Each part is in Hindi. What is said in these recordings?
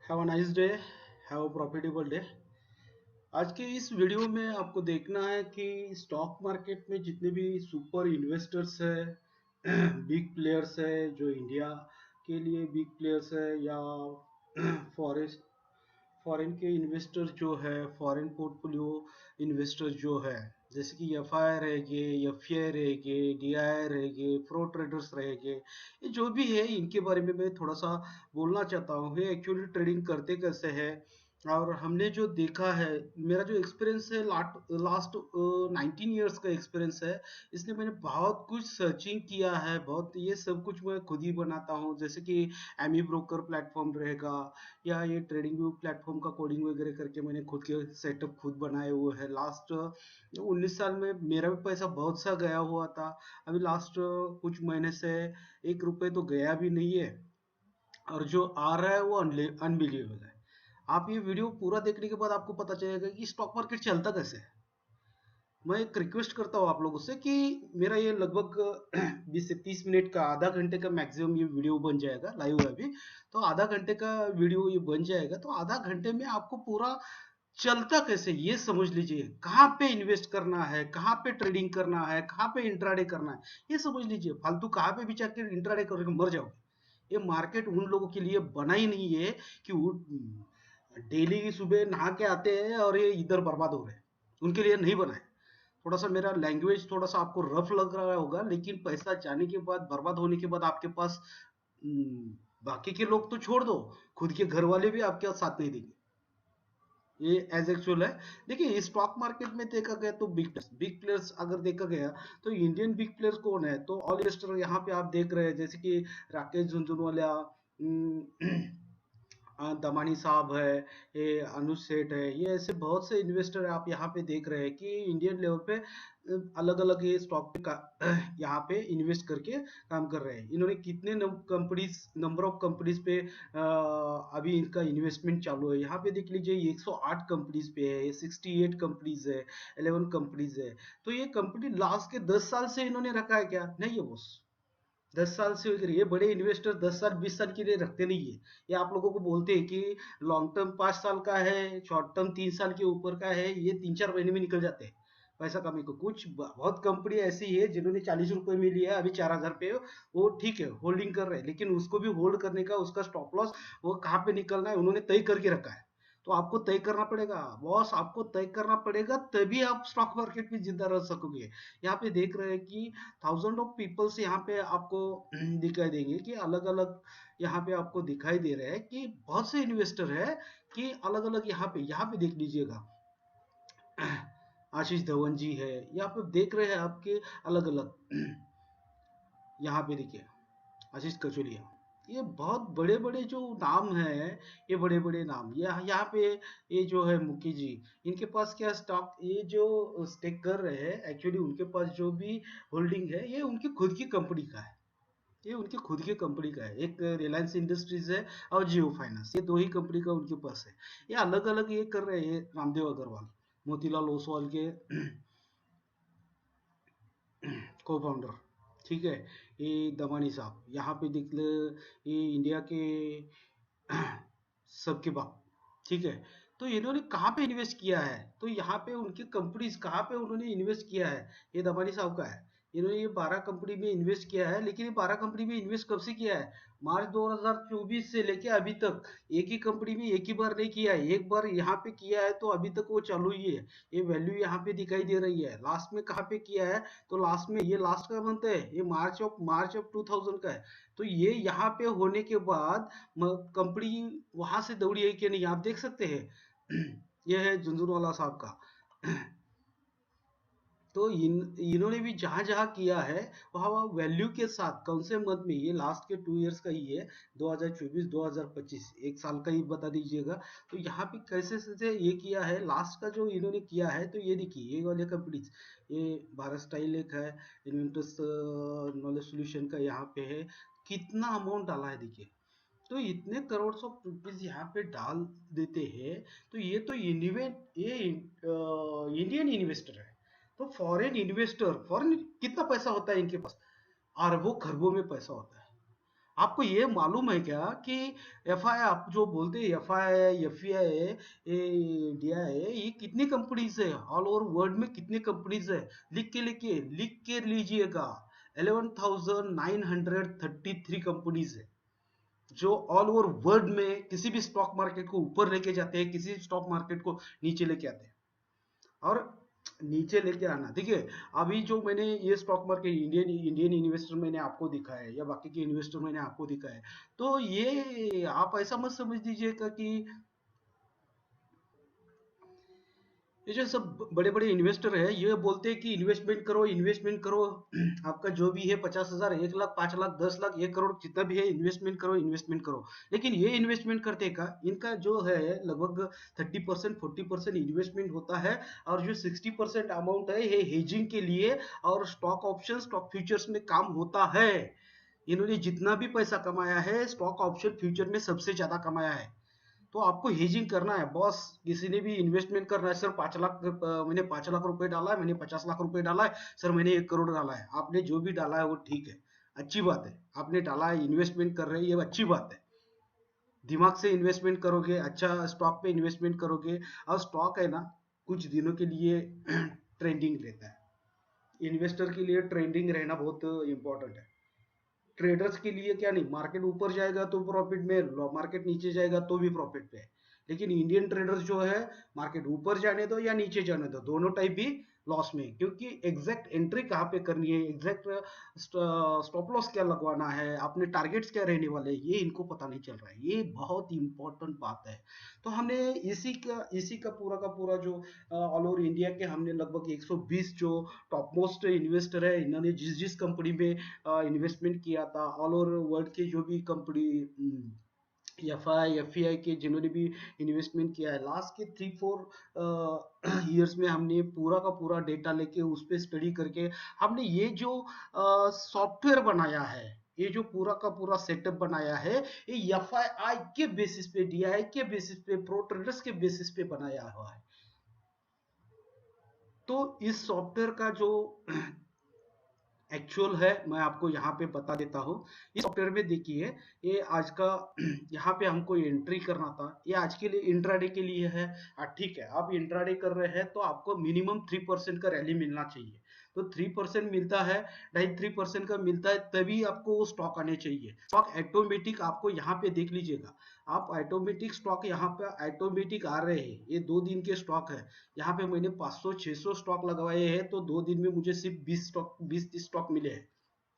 Have a nice day. Have a profitable day. आज के इस वीडियो में आपको देखना है कि स्टॉक मार्केट में जितने भी सुपर इन्वेस्टर्स है बिग प्लेयर्स है, जो इंडिया के लिए बिग प्लेयर्स है या फॉरेन फॉरेन के इन्वेस्टर जो है, फॉरेन पोर्टफोलियो इन्वेस्टर जो है, जैसे कि एफ आई रहेंगे, एफ आई रहेंगे, डी आई रहेंगे, प्रो ट्रेडर्स रहेंगे, ये जो भी है इनके बारे में मैं थोड़ा सा बोलना चाहता हूँ। ये एक्चुअली ट्रेडिंग करते कैसे है और हमने जो देखा है, मेरा जो एक्सपीरियंस है लास्ट 19 ईयर्स का एक्सपीरियंस है। इसलिए मैंने बहुत कुछ सर्चिंग किया है, बहुत ये सब कुछ मैं खुद ही बनाता हूँ। जैसे कि एमी ब्रोकर प्लेटफॉर्म रहेगा या ये ट्रेडिंग व्यू प्लेटफॉर्म का कोडिंग वगैरह करके मैंने खुद के सेटअप खुद बनाए हुए हैं। लास्ट 19 साल में मेरा भी पैसा बहुत सा गया हुआ था। अभी लास्ट कुछ महीने से 1 रुपये तो गया भी नहीं है, और जो आ रहा है वो अनबिलीवेबल है। आप ये वीडियो पूरा देखने के बाद आपको पता चलेगा कि स्टॉक मार्केट चलता कैसे है। मैं एक रिक्वेस्ट करता हूँ आप लोगों से कि मेरा ये लगभग 20 से 30 मिनट का, आधा घंटे का मैक्सिमम ये वीडियो बन जाएगा। लाइव है अभी, तो आधा घंटे का वीडियो ये बन जाएगा। तो आधा घंटे में आपको पूरा चलता कैसे ये समझ लीजिए। कहाँ पे इन्वेस्ट करना है, कहाँ पे ट्रेडिंग करना है, कहाँ पे इंट्राडे करना है, ये समझ लीजिए। फालतू कहाँ पे भी जाकर इंट्राडे करके मर जाओगे। ये मार्केट उन लोगों के लिए बना ही नहीं है कि वो डेली की सुबह नहा के आते हैं और ये इधर बर्बाद हो रहे हैं। उनके लिए नहीं बना है। थोड़ा सा मेरा लैंग्वेज थोड़ा सा आपको रफ लग रहा होगा, लेकिन पैसा जाने के बाद, बर्बाद होने के बाद आपके पास बाकी के लोग तो छोड़ दो, खुद के घर वाले भी आपके साथ नहीं देंगे। ये एज एक्चुअल है। देखिए स्टॉक मार्केट में देखा गया तो बिग प्लेयर्स अगर देखा गया तो इंडियन बिग प्लेयर्स कौन है, तो ऑल इन्वेस्टर यहाँ पे आप देख रहे हैं, जैसे कि राकेश झुनझुनवाला, दमानी साहब है, ये अनुज सेठ है, ये ऐसे बहुत से इन्वेस्टर आप यहाँ पे देख रहे हैं कि इंडियन लेवल पे अलग अलग ये स्टॉक पे यहाँ पे इन्वेस्ट करके काम कर रहे हैं। इन्होंने कितने नंबर ऑफ कंपनीज पे अभी इनका इन्वेस्टमेंट चालू है। यहाँ पे देख लीजिए 108 कंपनीज पे है, 68 कंपनीज है, 11 कंपनीज है। तो ये कंपनी लास्ट के 10 साल से इन्होंने रखा है क्या? नहीं है बॉस। 10 साल से ये बड़े इन्वेस्टर 10 साल 20 साल के लिए रखते नहीं है। ये आप लोगों को बोलते हैं कि लॉन्ग टर्म 5 साल का है, शॉर्ट टर्म 3 साल के ऊपर का है, ये 3-4 महीने में निकल जाते हैं पैसा कमाने को। कुछ बहुत कंपनी ऐसी है जिन्होंने 40 रुपए में लिया है, अभी 4,000 पे वो ठीक है, होल्डिंग कर रहे हैं, लेकिन उसको भी होल्ड करने का उसका स्टॉप लॉस वो कहाँ पे निकलना है उन्होंने तय करके रखा है। तो आपको तय करना पड़ेगा बॉस, आपको तय करना पड़ेगा, तभी आप स्टॉक मार्केट में जिंदा रह सकोगे। यहाँ पे देख रहे हैं कि थाउजेंड ऑफ पीपल्स यहाँ पे आपको दिखाई देंगे कि अलग अलग यहाँ पे आपको दिखाई दे रहे हैं कि बहुत से इन्वेस्टर है कि अलग अलग यहाँ पे देख लीजिएगा। आशीष धवन जी है, यहाँ पे देख रहे हैं आपके अलग अलग। यहाँ पे देखिए आशीष कचोलिया, ये बहुत बड़े बड़े जो नाम है, ये बड़े बड़े नाम। यहाँ पे ये जो है मुकी जी, इनके पास क्या स्टॉक, ये जो स्टेक कर रहे हैं एक्चुअली उनके पास जो भी होल्डिंग है ये उनकी खुद की कंपनी का है। ये उनकी खुद की कंपनी का है। एक रिलायंस इंडस्ट्रीज है और जियो फाइनेंस, ये दो ही कंपनी का उनके पास है। ये अलग अलग ये कर रहे हैं। रामदेव अग्रवाल, मोतीलाल ओसवाल के को फाउंडर, ठीक है। ये दमानी साहब यहाँ पे देख ले, ये इंडिया के सबके बाप, ठीक है। तो इन्होंने कहाँ पे इन्वेस्ट किया है, तो यहाँ पे उनकी कंपनीज कहाँ पे उन्होंने इन्वेस्ट किया है, ये दमानी साहब का है। इन्होंने ये 12 कंपनी में इन्वेस्ट किया है, लेकिन ये 12 कंपनी में इन्वेस्ट कब से किया है? मार्च 2024 से लेके अभी तक एक ही कंपनी में एक ही बार नहीं किया है, एक बार यहाँ पे किया है, तो अभी तक वो चालू ही है। ये वैल्यू यहाँ पे दिखाई दे रही है। लास्ट में कहाँ पे किया है, तो लास्ट में, ये लास्ट का मंथ है, ये मार्च ऑफ 2000 का है। तो ये यहाँ पे होने के बाद कंपनी वहां से दौड़ी है कि नहीं, आप देख सकते हैं। ये है झुंझुनवाला साहब का। तो इन्होंने भी जहां जहां किया है वहां वहां वैल्यू के साथ, कौन से मंथ में, ये लास्ट के 2 इयर्स का ही है, 2024 2025, एक साल का ही बता दीजिएगा। तो यहाँ पे कैसे से ये किया है, लास्ट का जो इन्होंने किया है, तो ये देखिए ये वाले कंपनीज, ये भारत स्टाइल एक है, इन्वेंटर्स नॉलेज सोल्यूशन का यहाँ पे है, कितना अमाउंट डाला है देखिए। तो इतने करोड़ ऑफ रुपीज यहाँ पे डाल देते हैं। तो ये तो ये इंडियन इन्वेस्टर है। तो फॉरेन इन्वेस्टर, फॉरेन कितना पैसा होता है इनके पास? अरबों खरबों में पैसा होता है। आपको ये मालूम है क्या कि एफ आई आप जो बोलते हैं F I F E I D आई ये कितनी कंपनीज है ऑल ओवर वर्ल्ड में, कितनी कंपनीज है? लिख के लीजिएगा। 11,933 कंपनीज है जो ऑल ओवर वर्ल्ड में किसी भी स्टॉक मार्केट को ऊपर लेके जाते हैं, किसी स्टॉक मार्केट को नीचे लेके आते हैं। और नीचे लेके आना, ठीक है। अभी जो मैंने ये stock market Indian Indian investor मैंने आपको दिखाया है या बाकी के इन्वेस्टर मैंने आपको दिखाया है, तो ये आप ऐसा मत समझ दीजिएगा कि ये जो सब बड़े बड़े इन्वेस्टर है ये बोलते हैं कि इन्वेस्टमेंट करो इन्वेस्टमेंट करो। आपका जो भी है 50,000 1 लाख 5 लाख 10 लाख 1 करोड़ जितना भी है इन्वेस्टमेंट करो इन्वेस्टमेंट करो। लेकिन ये इन्वेस्टमेंट करते का इनका जो है लगभग 30% 40% इन्वेस्टमेंट होता है, और जो 60% अमाउंट है ये हेजिंग के लिए और स्टॉक ऑप्शन स्टॉक फ्यूचर्स में काम होता है। इन्होंने जितना भी पैसा कमाया है स्टॉक ऑप्शन फ्यूचर में सबसे ज्यादा कमाया है। तो आपको हेजिंग करना है बॉस। किसी ने भी इन्वेस्टमेंट करना है, सर 5 लाख मैंने 5 लाख रुपए डाला है, मैंने 50 लाख रुपए डाला है, सर मैंने 1 करोड़ डाला है। आपने जो भी डाला है वो ठीक है, अच्छी बात है, आपने डाला है इन्वेस्टमेंट कर रहे हैं ये अच्छी बात है। दिमाग से इन्वेस्टमेंट करोगे, अच्छा स्टॉक पे इन्वेस्टमेंट करोगे। और स्टॉक है ना कुछ दिनों के लिए ट्रेंडिंग रहता है। इन्वेस्टर के लिए ट्रेंडिंग रहना बहुत इंपॉर्टेंट है। ट्रेडर्स के लिए क्या नहीं, मार्केट ऊपर जाएगा तो प्रॉफिट में, मार्केट नीचे जाएगा तो भी प्रॉफिट पे है। लेकिन इंडियन ट्रेडर्स जो है मार्केट ऊपर जाने दो या नीचे जाने दो दोनों टाइप भी लॉस में, क्योंकि एग्जैक्ट एंट्री कहाँ पे करनी है, एग्जैक्ट स्टॉप लॉस क्या लगवाना है, अपने टारगेट्स क्या रहने वाले हैं, ये इनको पता नहीं चल रहा है। ये बहुत इंपॉर्टेंट बात है। तो हमने इसी का पूरा जो ऑल ओवर इंडिया के हमने लगभग 120 जो टॉप मोस्ट इन्वेस्टर है इन्होंने जिस जिस कंपनी में इन्वेस्टमेंट किया था ऑल ओवर वर्ल्ड के जो भी कंपनी एफ आई के जिन्होंने भी इन्वेस्टमेंट किया है लास्ट के 3-4 ईयर्स में, हमने पूरा का पूरा डेटा लेके उस पर स्टडी करके हमने ये जो सॉफ्टवेयर बनाया है, ये जो पूरा का पूरा सेटअप बनाया है, ये एफ आई के बेसिस पे डी आई के बेसिस पे प्रो ट्रेडर्स के बेसिस पे बनाया हुआ है। तो इस सॉफ्टवेयर का जो एक्चुअल है मैं आपको यहाँ पे बता देता हूँ। इस सॉफ्टवेयर में देखिए ये आज का यहाँ पे हमको एंट्री करना था, ये आज के लिए इंट्राडे के लिए है। ठीक है, आप इंट्राडे कर रहे हैं तो आपको मिनिमम 3% का रैली मिलना चाहिए। तो 3% मिलता है, 2.5-3% का मिलता है, तभी आपको वो स्टॉक आने चाहिए। स्टॉक ऑटोमेटिक आपको यहाँ पे देख लीजिएगा, आप ऑटोमेटिक स्टॉक यहाँ पे ऑटोमेटिक आ रहे हैं। ये 2 दिन के स्टॉक है, यहाँ पे मैंने 500-600 स्टॉक लगवाए हैं तो 2 दिन में मुझे सिर्फ 20-30 स्टॉक मिले हैं।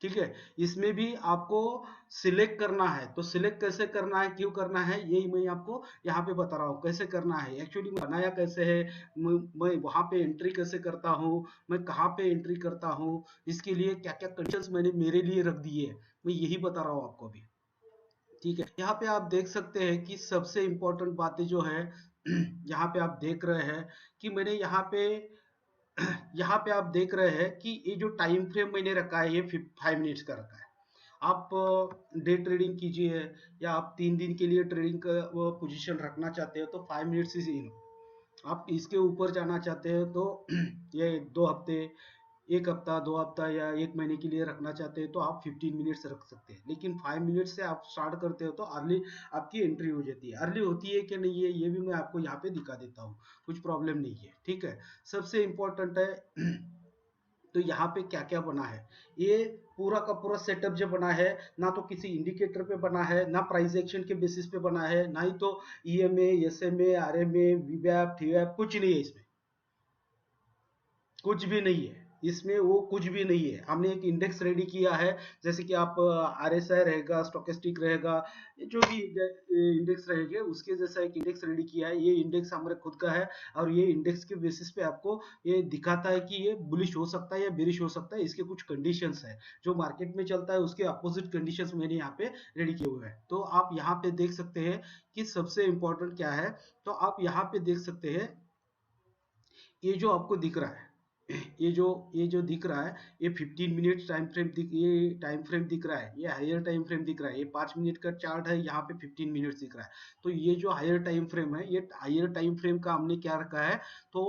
ठीक है, इसमें भी आपको सिलेक्ट करना है, तो सिलेक्ट कैसे करना है क्यों करना है यही मैं आपको यहाँ पे बता रहा हूँ कैसे करना है। एक्चुअली बनाया कैसे है, मैं वहां पे एंट्री कैसे करता हूँ, मैं कहाँ पे एंट्री करता हूँ, इसके लिए क्या क्या कंडीशंस मैंने मेरे लिए रख दी है, मैं यही बता रहा हूँ आपको अभी। ठीक है, यहाँ पे आप देख सकते हैं कि सबसे इंपॉर्टेंट बातें जो है यहाँ पे आप देख रहे हैं कि मैंने यहाँ पे आप देख रहे हैं कि ये जो टाइम फ्रेम मैंने रखा है ये 5 मिनट्स का रखा है। आप डे ट्रेडिंग कीजिए या आप 3 दिन के लिए ट्रेडिंग का पोजीशन रखना चाहते हो तो 5 मिनट्स ही आप इसके ऊपर जाना चाहते हो तो ये 2 हफ्ते, 1 हफ्ता 2 हफ्ता या 1 महीने के लिए रखना चाहते हैं तो आप 15 मिनट्स रख सकते हैं। लेकिन 5 मिनट से आप स्टार्ट करते हो तो अर्ली आपकी एंट्री हो जाती है। अर्ली होती है कि नहीं है ये भी मैं आपको यहाँ पे दिखा देता हूँ, कुछ प्रॉब्लम नहीं है। ठीक है, सबसे इम्पोर्टेंट है तो यहाँ पे क्या क्या बना है, ये पूरा का पूरा सेटअप जो बना है ना तो किसी इंडिकेटर पे बना है, ना प्राइस एक्शन के बेसिस पे बना है, ना ही तो ईएमए एसएमए आरएमए वीवैप टीवैप कुछ नहीं है इसमें, कुछ भी नहीं है इसमें, वो कुछ भी नहीं है। हमने एक इंडेक्स रेडी किया है, जैसे कि आप आरएसआई रहेगा स्टोकेस्टिक रहेगा, ये जो भी इंडेक्स रहेंगे उसके जैसा एक इंडेक्स रेडी किया है। ये इंडेक्स हमारे खुद का है और ये इंडेक्स के बेसिस पे आपको ये दिखाता है कि ये बुलिश हो सकता है या बेरिश हो सकता है। इसके कुछ कंडीशंस है जो मार्केट में चलता है उसके अपोजिट कंडीशंस मैंने यहाँ पे रेडी किए हुए हैं। तो आप यहाँ पे देख सकते हैं कि सबसे इंपॉर्टेंट क्या है। तो आप यहाँ पे देख सकते हैं ये जो आपको दिख रहा है, ये जो दिख रहा है ये 15 मिनट टाइम फ्रेम ये टाइम फ्रेम दिख रहा है, ये हायर टाइम फ्रेम दिख रहा है, ये 5 मिनट का चार्ट है, यहाँ पे 15 मिनट दिख रहा है। तो ये जो हायर टाइम फ्रेम है, ये हायर टाइम फ्रेम का हमने क्या रखा है तो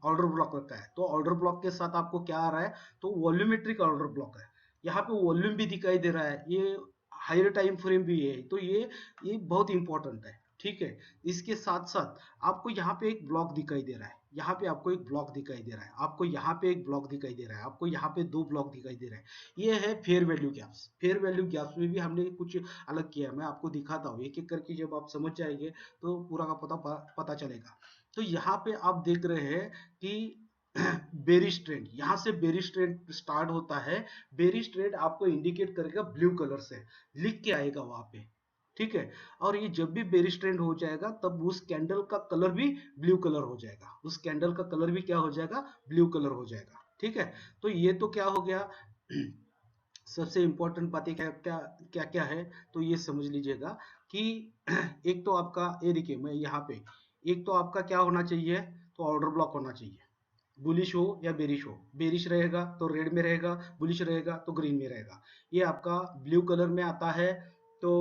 ऑर्डर ब्लॉक रखा है। तो ऑर्डर ब्लॉक के साथ आपको क्या आ रहा है तो वॉल्यूमेट्रिक ऑर्डर ब्लॉक है। यहाँ पे वॉल्यूम भी दिखाई दे रहा है, ये हायर टाइम फ्रेम भी है, तो ये बहुत इंपॉर्टेंट है। ठीक है, इसके साथ साथ आपको यहाँ पे एक ब्लॉक दिखाई दे रहा है, यहाँ पे आपको एक ब्लॉक दिखाई दे रहा है, आपको यहाँ पे एक ब्लॉक दिखाई दे रहा है, आपको यहाँ पे 2 ब्लॉक दिखाई दे रहा है। ये है fair value gaps. Fair value gaps में भी हमने कुछ अलग किया है, मैं आपको दिखाता हूँ एक एक करके, जब आप समझ जाएंगे तो पूरा का पता चलेगा। तो यहाँ पे आप देख रहे हैं कि बेरिश ट्रेंड, यहाँ से बेरिश ट्रेंड स्टार्ट होता है। बेरिश ट्रेंड आपको इंडिकेट करेगा ब्लू कलर से, लिख के आएगा वहां पे। ठीक है, और ये जब भी बेरिश ट्रेंड हो जाएगा तब उस कैंडल का कलर भी ब्लू कलर हो जाएगा, उस कैंडल का कलर भी क्या हो जाएगा, ब्लू कलर हो जाएगा। ठीक है, तो ये तो क्या हो गया सबसे इंपॉर्टेंट बातें क्या क्या क्या क्या है, तो ये समझ लीजिएगा कि एक तो आपका ये देखिए, मैं यहाँ पे एक तो आपका क्या होना चाहिए, तो ऑर्डर ब्लॉक होना चाहिए, बुलिश हो या बेरिश हो। बेरिश रहेगा तो रेड में रहेगा, बुलिश रहेगा तो ग्रीन में रहेगा। ये आपका ब्लू कलर में आता है तो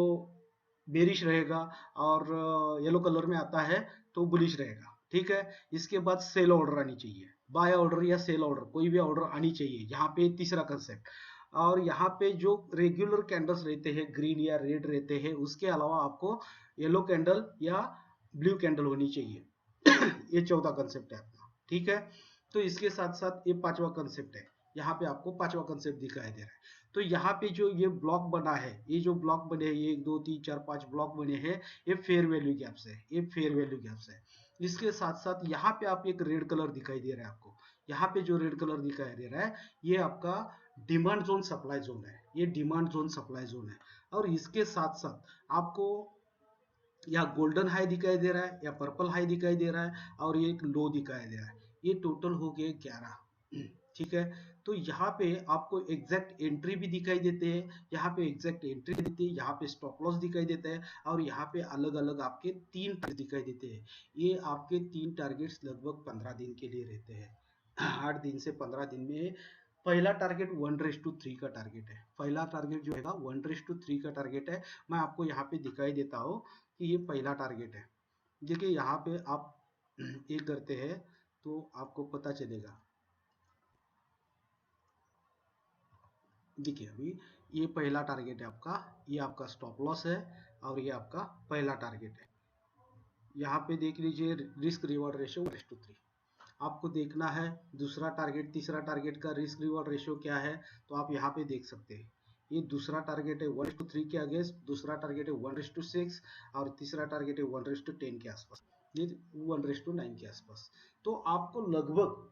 बेरिश रहेगा, और येलो कलर में आता है तो बुलिश रहेगा। ठीक है, इसके बाद सेल ऑर्डर आनी चाहिए, बाय ऑर्डर या सेल ऑर्डर, कोई भी ऑर्डर आनी चाहिए, यहाँ पे तीसरा कंसेप्ट। और यहाँ पे जो रेगुलर कैंडल्स रहते हैं, ग्रीन या रेड रहते हैं, उसके अलावा आपको येलो कैंडल या ब्लू कैंडल होनी चाहिए। ये चौथा कंसेप्ट है अपना। ठीक है, तो इसके साथ साथ ये पांचवा कंसेप्ट है, यहाँ पे आपको पांचवा कंसेप्ट दिखाई दे रहा है। तो यहाँ पे जो ये ब्लॉक बना है, ये जो ब्लॉक बने हैं, 1 2 3 4 5 ब्लॉक बने हैं, ये फेयर वैल्यू गैप्स है, ये फेयर वैल्यू गैप्स है। इसके साथ साथ यहाँ पे आप एक रेड कलर दिखाई दे रहा है आपको, यहाँ पे जो रेड कलर दिखाई दे रहा है, ये आपका डिमांड जोन सप्लाई जोन है, ये डिमांड जोन सप्लाई जोन है। और इसके साथ साथ आपको या गोल्डन हाई दिखाई दे रहा है, या पर्पल हाई दिखाई दे रहा है, और ये एक लो दिखाई दे रहा है। ये टोटल हो गए 11। ठीक है, तो यहाँ पे आपको एग्जैक्ट एंट्री भी दिखाई देते हैं, यहाँ पे एग्जैक्ट एंट्री देती है, यहाँ पे स्टॉप लॉस दिखाई देता है, और यहाँ पे अलग अलग आपके 3 टारगेट दिखाई देते हैं। ये आपके 3 टारगेट्स लगभग 15 दिन के लिए रहते हैं। 8 दिन से 15 दिन में पहला टारगेट 1:3 का टारगेट है, पहला टारगेट जो है 1:3 का टारगेट है। मैं आपको यहाँ पे दिखाई देता हूँ कि ये पहला टारगेट है। देखिए यहाँ पे आप ये करते हैं तो आपको पता चलेगा। देखिए अभी ये पहला टारगेट है आपका, ये आपका स्टॉप लॉस है, और ये आपका पहला टारगेट है। यहाँ पे देख लीजिए रिस्क रिवॉर्ड रेशियो 1:3। आपको देखना है दूसरा टारगेट, तीसरा टारगेट का रिस्क रिवॉर्ड रेशियो क्या है, तो आप यहाँ पे देख सकते हैं। ये दूसरा टारगेट है 1:3 के अगेंस्ट, दूसरा टारगेट है 1:6, और तीसरा टारगेट है 1:10 के आसपास, ये 1:9 के आसपास। तो आपको लगभग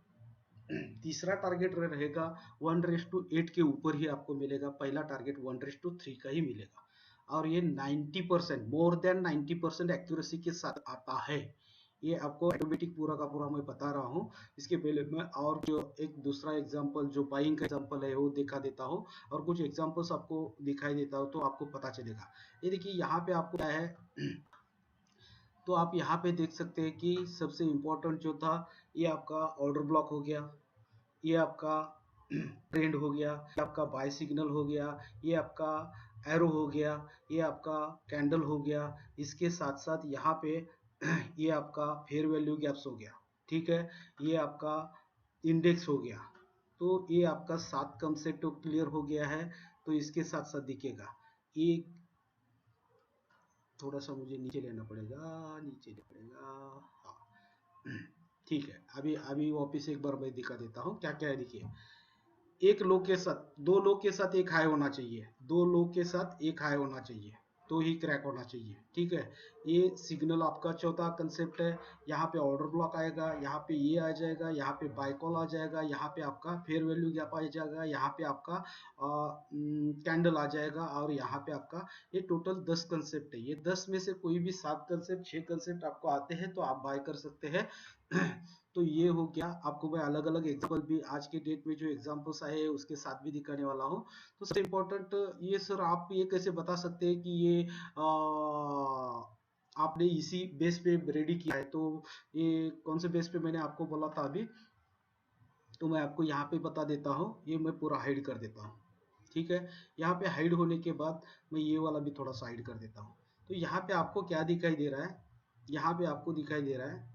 तीसरा टारगेट रहेगा 1:8 के ऊपर ही आपको मिलेगा, पहला टारगेट 1:3 का ही मिलेगा। और ये 90%, मोर देन 90% एक्यूरेसी के साथ आता है। ये आपको ऑटोमेटिक पूरा का पूरा मैं बता रहा हूँ। इसके पहले मैं और जो एक दूसरा एग्जांपल जो बाइंग का एग्जांपल है वो दिखा देता हूँ, और कुछ एग्जांपल्स आपको दिखाई देता हूँ तो आपको पता चलेगा। ये देखिए यहाँ पे आपको क्या है, तो आप यहाँ पे देख सकते हैं कि सबसे इम्पोर्टेंट जो था, ये आपका ऑर्डर ब्लॉक हो गया, ये आपका ट्रेंड हो गया, ये आपका बाय सिग्नल हो गया, ये आपका एरो हो गया, ये आपका कैंडल हो गया। इसके साथ साथ यहाँ पे ये आपका फेयर वैल्यू गैप्स हो गया। ठीक है, ये आपका इंडेक्स हो गया। तो ये आपका 7 कंसेप्ट क्लियर हो गया है। तो इसके साथ साथ दिखेगा, ये थोड़ा सा मुझे नीचे लेना पड़ेगा, नीचे लेना पड़ेगा, हाँ। ठीक है, अभी अभी वापिस एक बार मैं दिखा देता हूँ क्या क्या है। देखिए एक लो के साथ, 2 लो के साथ एक हाई होना चाहिए, 2 लो के साथ एक हाई होना चाहिए, तो ही क्रैक होना चाहिए। ठीक है, ये सिग्नल आपका चौथा कंसेप्ट है। यहाँ पे ऑर्डर ब्लॉक आएगा, यहाँ पे ये आ जाएगा, यहाँ पे बाय कॉल आ जाएगा, यहाँ पे आपका फेयर वैल्यू गैप आ जाएगा, यहाँ पे आपका कैंडल आ जाएगा, और यहाँ पे आपका ये टोटल 10 कंसेप्ट है। ये 10 में से कोई भी 7 कंसेप्ट 6 कंसेप्ट आपको आते हैं तो आप बाय कर सकते हैं। तो ये हो गया, आपको मैं अलग अलग एग्जांपल भी आज के डेट में जो एग्जांपल्स आए हैं उसके साथ भी दिखाने वाला हूँ। तो सबसे इम्पोर्टेंट ये सर, आप ये कैसे बता सकते हैं कि ये आपने इसी बेस पे रेडी किया है, तो ये कौन से बेस पे मैंने आपको बोला था अभी, तो मैं आपको यहाँ पे बता देता हूँ। ये मैं पूरा हाइड कर देता हूँ। ठीक है, यहाँ पे हाइड होने के बाद मैं ये वाला भी थोड़ा सा हाइड कर देता हूँ। तो यहाँ पे आपको क्या दिखाई दे रहा है, यहाँ पे आपको दिखाई दे रहा है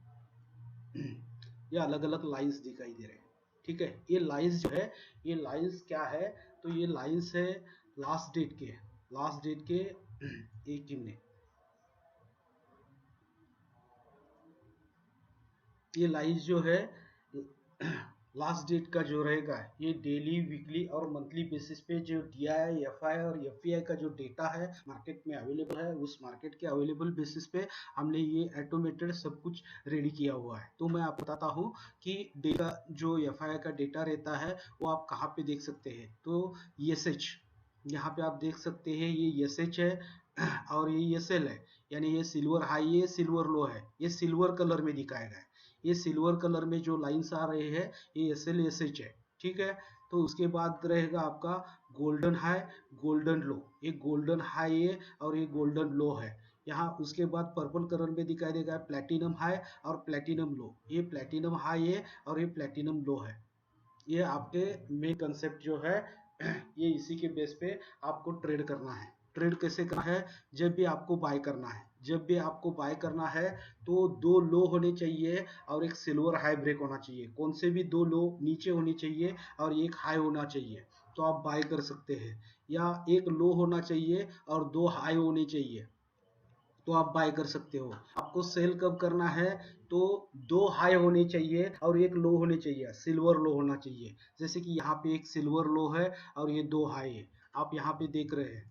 ये अलग अलग लाइंस दिखाई दे रहे हैं। ठीक है, ये लाइंस जो है, ये लाइंस क्या है, तो ये लाइंस है लास्ट डेट के, लास्ट डेट के एक ही मिनट, ये लाइंस जो है लास्ट डेट का जो रहेगा, ये डेली, वीकली और मंथली बेसिस पे जो DI, FI और FPI का जो डेटा है मार्केट में अवेलेबल है, उस मार्केट के अवेलेबल बेसिस पे हमने ये ऑटोमेटेड सब कुछ रेडी किया हुआ है। तो मैं आपको बताता हूँ कि डेटा जो FI का डेटा रहता है वो आप कहाँ पे देख सकते हैं। तो SH यहाँ पे आप देख सकते हैं, ये SH है और ये SL है, यानी ये सिल्वर हाई है, सिल्वर लो है, ये सिल्वर कलर में दिखाया गया है। ये सिल्वर कलर में जो लाइंस आ रहे हैं ये SL SH है, ठीक है। तो उसके बाद रहेगा आपका गोल्डन हाई, गोल्डन लो, ये गोल्डन हाई है और ये गोल्डन लो है यहाँ। उसके बाद पर्पल कलर में दिखाई देगा प्लेटिनम हाई और प्लेटिनम लो, ये प्लेटिनम हाई है और ये प्लेटिनम लो है। ये आपके मेन कंसेप्ट जो है ये इसी के बेस पे आपको ट्रेड करना है। ट्रेड कैसे करना है, जब भी आपको बाय करना है, जब भी आपको बाय करना है तो दो लो होने चाहिए और एक सिल्वर हाई ब्रेक होना चाहिए। कौन से भी दो लो नीचे होनी चाहिए और एक हाई होना चाहिए तो आप बाय कर सकते हैं, या एक लो होना चाहिए और दो हाई होने चाहिए तो आप बाय कर सकते हो। आपको सेल कब करना है, तो दो हाई होने चाहिए और एक लो होने चाहिए, सिल्वर लो होना चाहिए। जैसे कि यहाँ पे एक सिल्वर लो है और ये दो हाई है, आप यहाँ पे देख रहे हैं,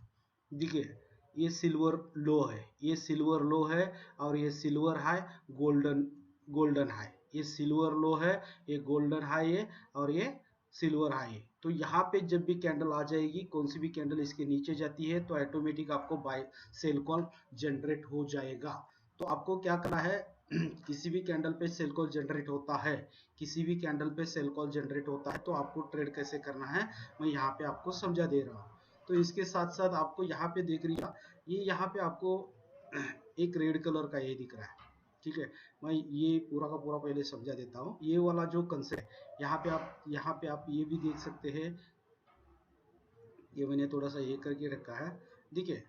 देखिए ये सिल्वर लो है, ये सिल्वर लो है और ये silver high, golden golden high, ये सिल्वर लो है, ये गोल्डन हाई है और ये सिल्वर हाई है। तो यहाँ पे जब भी कैंडल आ जाएगी, कौन सी भी कैंडल इसके नीचे जाती है तो ऑटोमेटिक आपको बाय सेल कॉल जनरेट हो जाएगा। तो आपको क्या करना है किसी भी कैंडल पे सेल कॉल जनरेट होता है, किसी भी कैंडल पे सेल कॉल जनरेट होता है तो आपको ट्रेड कैसे करना है मैं यहाँ पे आपको समझा दे रहा हूँ। तो इसके साथ साथ आपको यहाँ पे देख रही है, ये यहाँ पे आपको एक रेड कलर का ये दिख रहा है, ठीक है। मैं ये पूरा का पूरा पहले समझा देता हूँ। ये वाला जो कंसेप्ट है यहाँ पे आप ये भी देख सकते हैं, ये मैंने थोड़ा सा ये करके रखा है, देखिए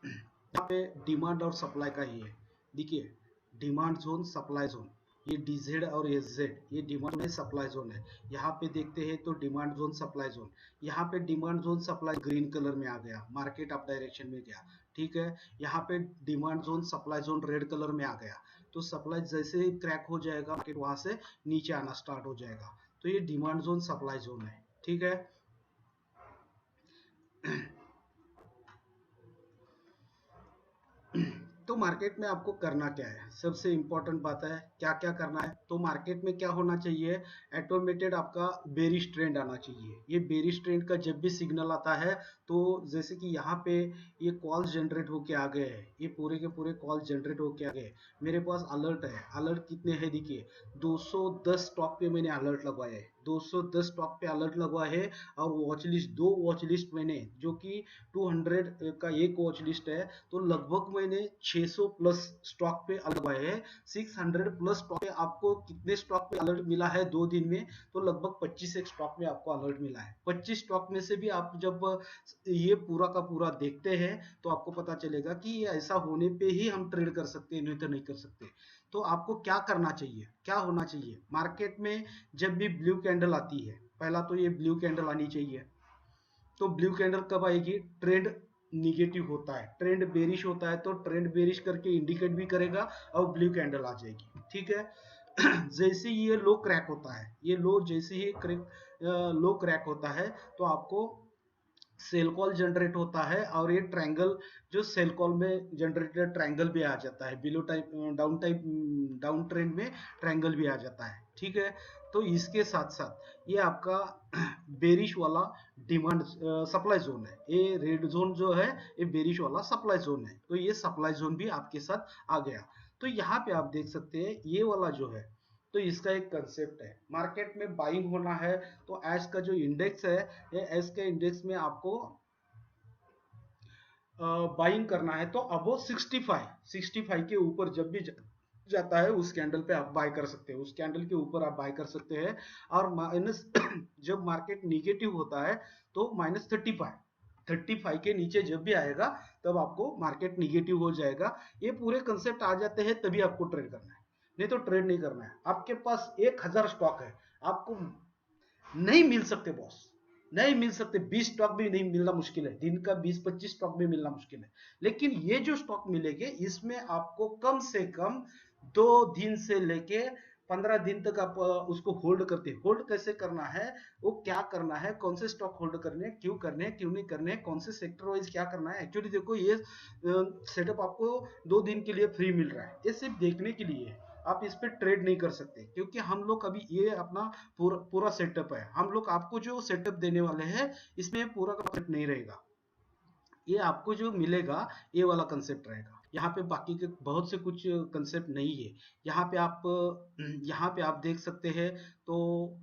यहाँ पे डिमांड और सप्लाई का ही है। देखिए डिमांड जोन, सप्लाई जोन, ये DZ और SZ, ये डिमांड है, सप्लाई जोन है। यहाँ पे देखते हैं तो डिमांड जोन, सप्लाई जोन, यहाँ पे demand zone supply green colour में आ गया, मार्केट अप डायरेक्शन में गया, ठीक है। यहाँ पे demand zone, supply zone red colour में आ गया, तो सप्लाई जैसे ही क्रैक हो जाएगा मार्केट वहां से नीचे आना स्टार्ट हो जाएगा। तो ये डिमांड जोन, सप्लाई जोन है, ठीक है। तो मार्केट में आपको करना क्या है, सबसे इंपॉर्टेंट बात है क्या क्या करना है। तो मार्केट में क्या होना चाहिए, ऑटोमेटेड आपका बेरिश ट्रेंड आना चाहिए। ये बेरिश ट्रेंड का जब भी सिग्नल आता है तो जैसे कि यहाँ पे ये कॉल्स जनरेट होके आ गए हैं, ये पूरे के पूरे कॉल जनरेट होके आ गए, मेरे पास अलर्ट है। अलर्ट कितने हैं देखिए, 210 स्टॉक पे मैंने अलर्ट लगवाया है, 210 स्टॉक पे अलर्ट लगवाया है। और वॉच लिस्ट, दो वॉच लिस्ट मैंने, जो कि 200 का एक वॉच लिस्ट है, तो लगभग मैंने 600 प्लस स्टॉक पे अलर्ट लगवाए हैं। 600 प्लस स्टॉक पे आपको कितने स्टॉक पे अलर्ट मिला है 2 दिन में, तो लगभग 25 एक स्टॉक में आपको अलर्ट मिला है। 25 स्टॉक में से भी आप जब ये पूरा का पूरा देखते हैं तो आपको पता चलेगा कि ये ऐसा होने पे ही हम ट्रेड कर सकते हैं, नहीं तो नहीं कर सकते। तो आपको क्या करना चाहिए, क्या होना चाहिए मार्केट में, जब भी ब्लू कैंडल आती है, पहला तो ये ब्लू कैंडल आनी चाहिए। तो ब्लू कैंडल कब आएगी, ट्रेंड निगेटिव होता है, ट्रेंड बेरिश होता है, तो ट्रेंड बेरिश करके इंडिकेट भी करेगा और ब्लू कैंडल आ जाएगी, ठीक है। जैसे ये लो क्रैक होता है, ये लो जैसे ही लो क्रैक होता है तो आपको सेल कॉल जनरेट होता है, और ये ट्रायंगल जो सेल कॉल में जनरेटेड ट्रायंगल भी आ जाता है, बिलो टाइप डाउन ट्रेंड में ट्रायंगल भी आ जाता है, ठीक है। तो इसके साथ साथ ये आपका बेरिश वाला डिमांड सप्लाई जोन है, ये रेड जोन जो है ये बेरिश वाला सप्लाई जोन है, तो ये सप्लाई जोन भी आपके साथ आ गया। तो यहाँ पे आप देख सकते हैं ये वाला जो है, तो इसका एक कंसेप्ट है, मार्केट में बाइंग होना है तो एस का जो इंडेक्स है, ये एस के इंडेक्स में आपको बाइंग करना है, तो अब वो 65 के ऊपर जब भी जाता है उस कैंडल पे आप बाय कर सकते हैं, उस कैंडल के ऊपर आप बाय कर सकते हैं। और माइनस जब मार्केट निगेटिव होता है तो -35 के नीचे जब भी आएगा तब आपको मार्केट निगेटिव हो जाएगा। ये पूरे कंसेप्ट आ जाते हैं तभी आपको ट्रेड करना है, नहीं तो ट्रेड नहीं करना है। आपके पास 1000 स्टॉक है, आपको नहीं मिल सकते बॉस, नहीं मिल सकते, 20 स्टॉक भी नहीं मिलना मुश्किल है, दिन का 20-25 स्टॉक भी मिलना मुश्किल है। लेकिन ये जो स्टॉक मिलेंगे इसमें आपको कम से कम 2 दिन से लेके 15 दिन तक आप उसको होल्ड करते हैं। होल्ड कैसे करना है, वो क्या करना है, कौन से स्टॉक होल्ड करने हैं, क्यों करने हैं, क्यों नहीं करने हैं, कौन से सेक्टर वाइज क्या करना है। एक्चुअली देखो ये सेटअप आपको 2 दिन के लिए फ्री मिल रहा है, ये सिर्फ देखने के लिए है। आप इस पे ट्रेड नहीं कर सकते क्योंकि हम लोग अभी ये अपना पूरा सेटअप है, हम लोग आपको जो सेटअप देने वाले हैं इसमें पूरा कंसेप्ट नहीं रहेगा। ये आपको जो मिलेगा ये वाला कंसेप्ट रहेगा, यहाँ पे बाकी के बहुत से कुछ कंसेप्ट नहीं है। यहाँ पे आप देख सकते हैं। तो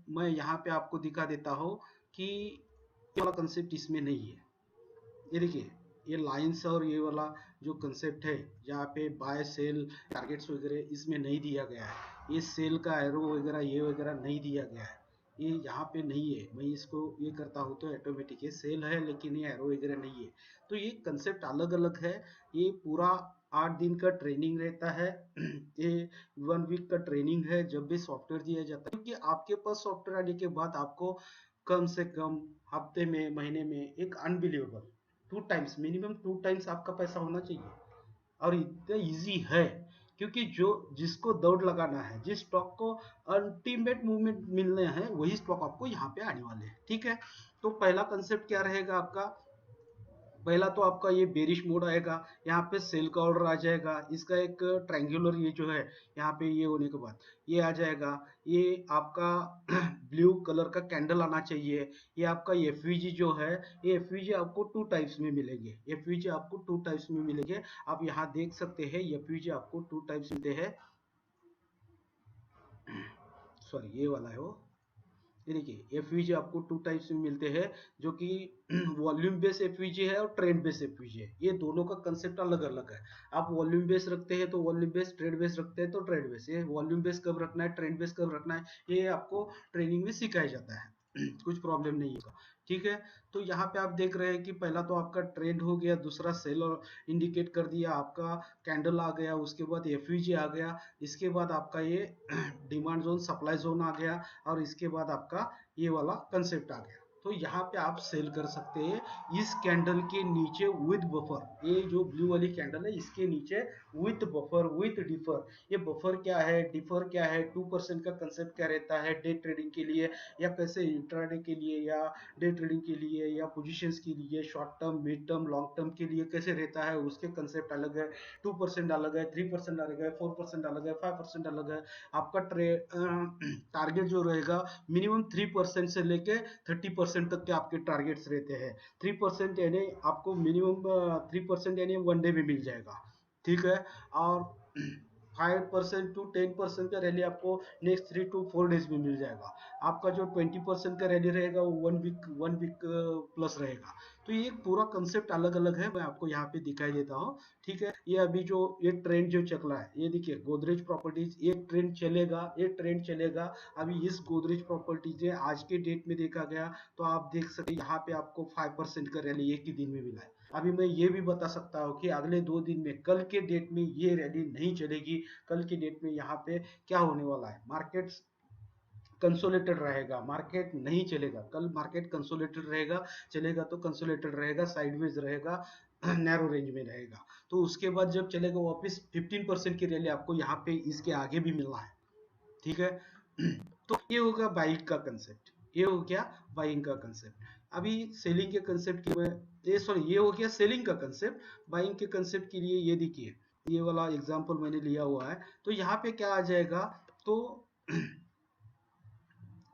मैं यहाँ पे आपको दिखा देता हूँ कि ये वाला कंसेप्ट इसमें नहीं है। ये देखिए, ये लाइंस और ये वाला जो कंसेप्ट है, यहाँ पे बाय सेल टारगेट्स वगैरह इसमें नहीं दिया गया है। ये सेल का एरो वगैरह ये वगैरह नहीं दिया गया है, ये यहाँ पे नहीं है। मैं इसको ये करता हूँ तो ऑटोमेटिक ये सेल है, लेकिन ये एरो वगैरह नहीं है। तो ये कंसेप्ट अलग अलग है। ये पूरा 8 दिन का ट्रेनिंग रहता है। ये 1 वीक का ट्रेनिंग है जब भी सॉफ्टवेयर दिया जाता है, क्योंकि आपके पास सॉफ्टवेयर आने के बाद आपको कम से कम हफ्ते में, महीने में एक अनबिलीवेबल 2 टाइम्स, मिनिमम 2 टाइम्स आपका पैसा होना चाहिए। और इतना इजी है क्योंकि जो जिसको दौड़ लगाना है, जिस स्टॉक को अल्टीमेट मूवमेंट मिलने हैं, वही स्टॉक आपको यहाँ पे आने वाले हैं। ठीक है, तो पहला कंसेप्ट क्या रहेगा आपका, पहला तो आपका ये बेरिश मोड आएगा, यहाँ पे सेल का ऑर्डर आ जाएगा। इसका एक ट्रायंगुलर ये जो है यहाँ पे ये होने के बाद ये आ जाएगा। ये आपका ब्लू कलर का कैंडल आना चाहिए। ये आपका एफवीजी जो है, ये एफवीजी आपको 2 टाइप्स में मिलेंगे। एफवीजी आपको 2 टाइप्स में मिलेंगे। आप यहाँ देख सकते हैं एफवीजी आपको 2 टाइप्स मिलते हैं। सॉरी, ये वाला है वो। ये देखिए एफवीजी आपको 2 टाइप्स में मिलते हैं, जो कि वॉल्यूम बेस एफवीजी है और ट्रेंड बेस एफवीजी है। ये दोनों का कंसेप्ट अलग अलग है। आप वॉल्यूम बेस रखते हैं तो वॉल्यूम बेस, ट्रेंड बेस रखते हैं तो ट्रेंड बेस। ये वॉल्यूम बेस कब रखना है, ट्रेंड बेस कब रखना है, ये आपको ट्रेनिंग में सिखाया जाता है। कुछ प्रॉब्लम नहीं होगा। ठीक है, तो यहाँ पे आप देख रहे हैं कि पहला तो आपका ट्रेंड हो गया, दूसरा सेल और इंडिकेट कर दिया, आपका कैंडल आ गया, उसके बाद एफवीजी आ गया, इसके बाद आपका ये डिमांड जोन, सप्लाई जोन आ गया, और इसके बाद आपका ये वाला कंसेप्ट आ गया। तो यहाँ पे आप सेल कर सकते हैं इस कैंडल के नीचे विद बफर। ये जो ब्लू वाली कैंडल है इसके नीचे विथ बफर, विथ डिफर। ये बफर क्या है, डिफर क्या है, 2% का कंसेप्ट क्या रहता है डे ट्रेडिंग के लिए, या कैसे इंट्राडे के लिए, या डे ट्रेडिंग के लिए, या पोजीशंस के लिए, short term, mid term, long term के लिए कैसे रहता है, उसके कंसेप्ट अलग है। 2% अलग है, 3% अलग है, 4% अलग है, 5% अलग है। आपका टारगेट जो रहेगा मिनिमम 3% से लेके 30% तक के आपके टारगेट्स रहते हैं। 3% यानी आपको मिनिमम 3% यानी 1 डे में मिल जाएगा। ठीक है, और 5% टू 10% का रैली आपको नेक्स्ट 3 to 4 डेज में मिल जाएगा। आपका जो 20% का रैली रहेगा वो 1 वीक प्लस रहेगा। तो ये पूरा कंसेप्ट अलग अलग है, मैं आपको यहाँ पे दिखाई देता हूँ। ठीक है, ये अभी जो ये ट्रेंड जो चल रहा है, ये देखिए गोदरेज प्रॉपर्टीज, ये ट्रेंड चलेगा, ये ट्रेंड चलेगा। अभी इस गोदरेज प्रॉपर्टीज ने आज के डेट में देखा गया तो आप देख सकते यहाँ पे आपको 5% का रैली एक ही दिन में मिला है। अभी मैं ये भी बता सकता हूँ कि अगले 2 दिन में, कल के डेट में ये रैली नहीं चलेगी। कल के डेट में यहाँ पे क्या होने वाला है, मार्केट कंसोलिडेटेड रहेगा, मार्केट नहीं चलेगा। कल मार्केट कंसोलिडेटेड रहेगा, चलेगा तो कंसोलिडेटेड रहेगा, साइडवेज रहेगा, नैरो रेंज में रहेगा। तो उसके बाद जब चलेगा वापस 15% की रैली आपको यहाँ पे इसके आगे भी मिलना है। ठीक है, तो ये होगा बाइंग का कंसेप्ट, ये हो गया बाइंग का कंसेप्ट। अभी सेलिंग के कंसेप्ट के ये सॉरी, ये हो गया सेलिंग का कंसेप्ट। बाइंग के कंसेप्ट के लिए ये देखिए, ये वाला एग्जांपल मैंने लिया हुआ है। तो यहाँ पे क्या आ जाएगा, तो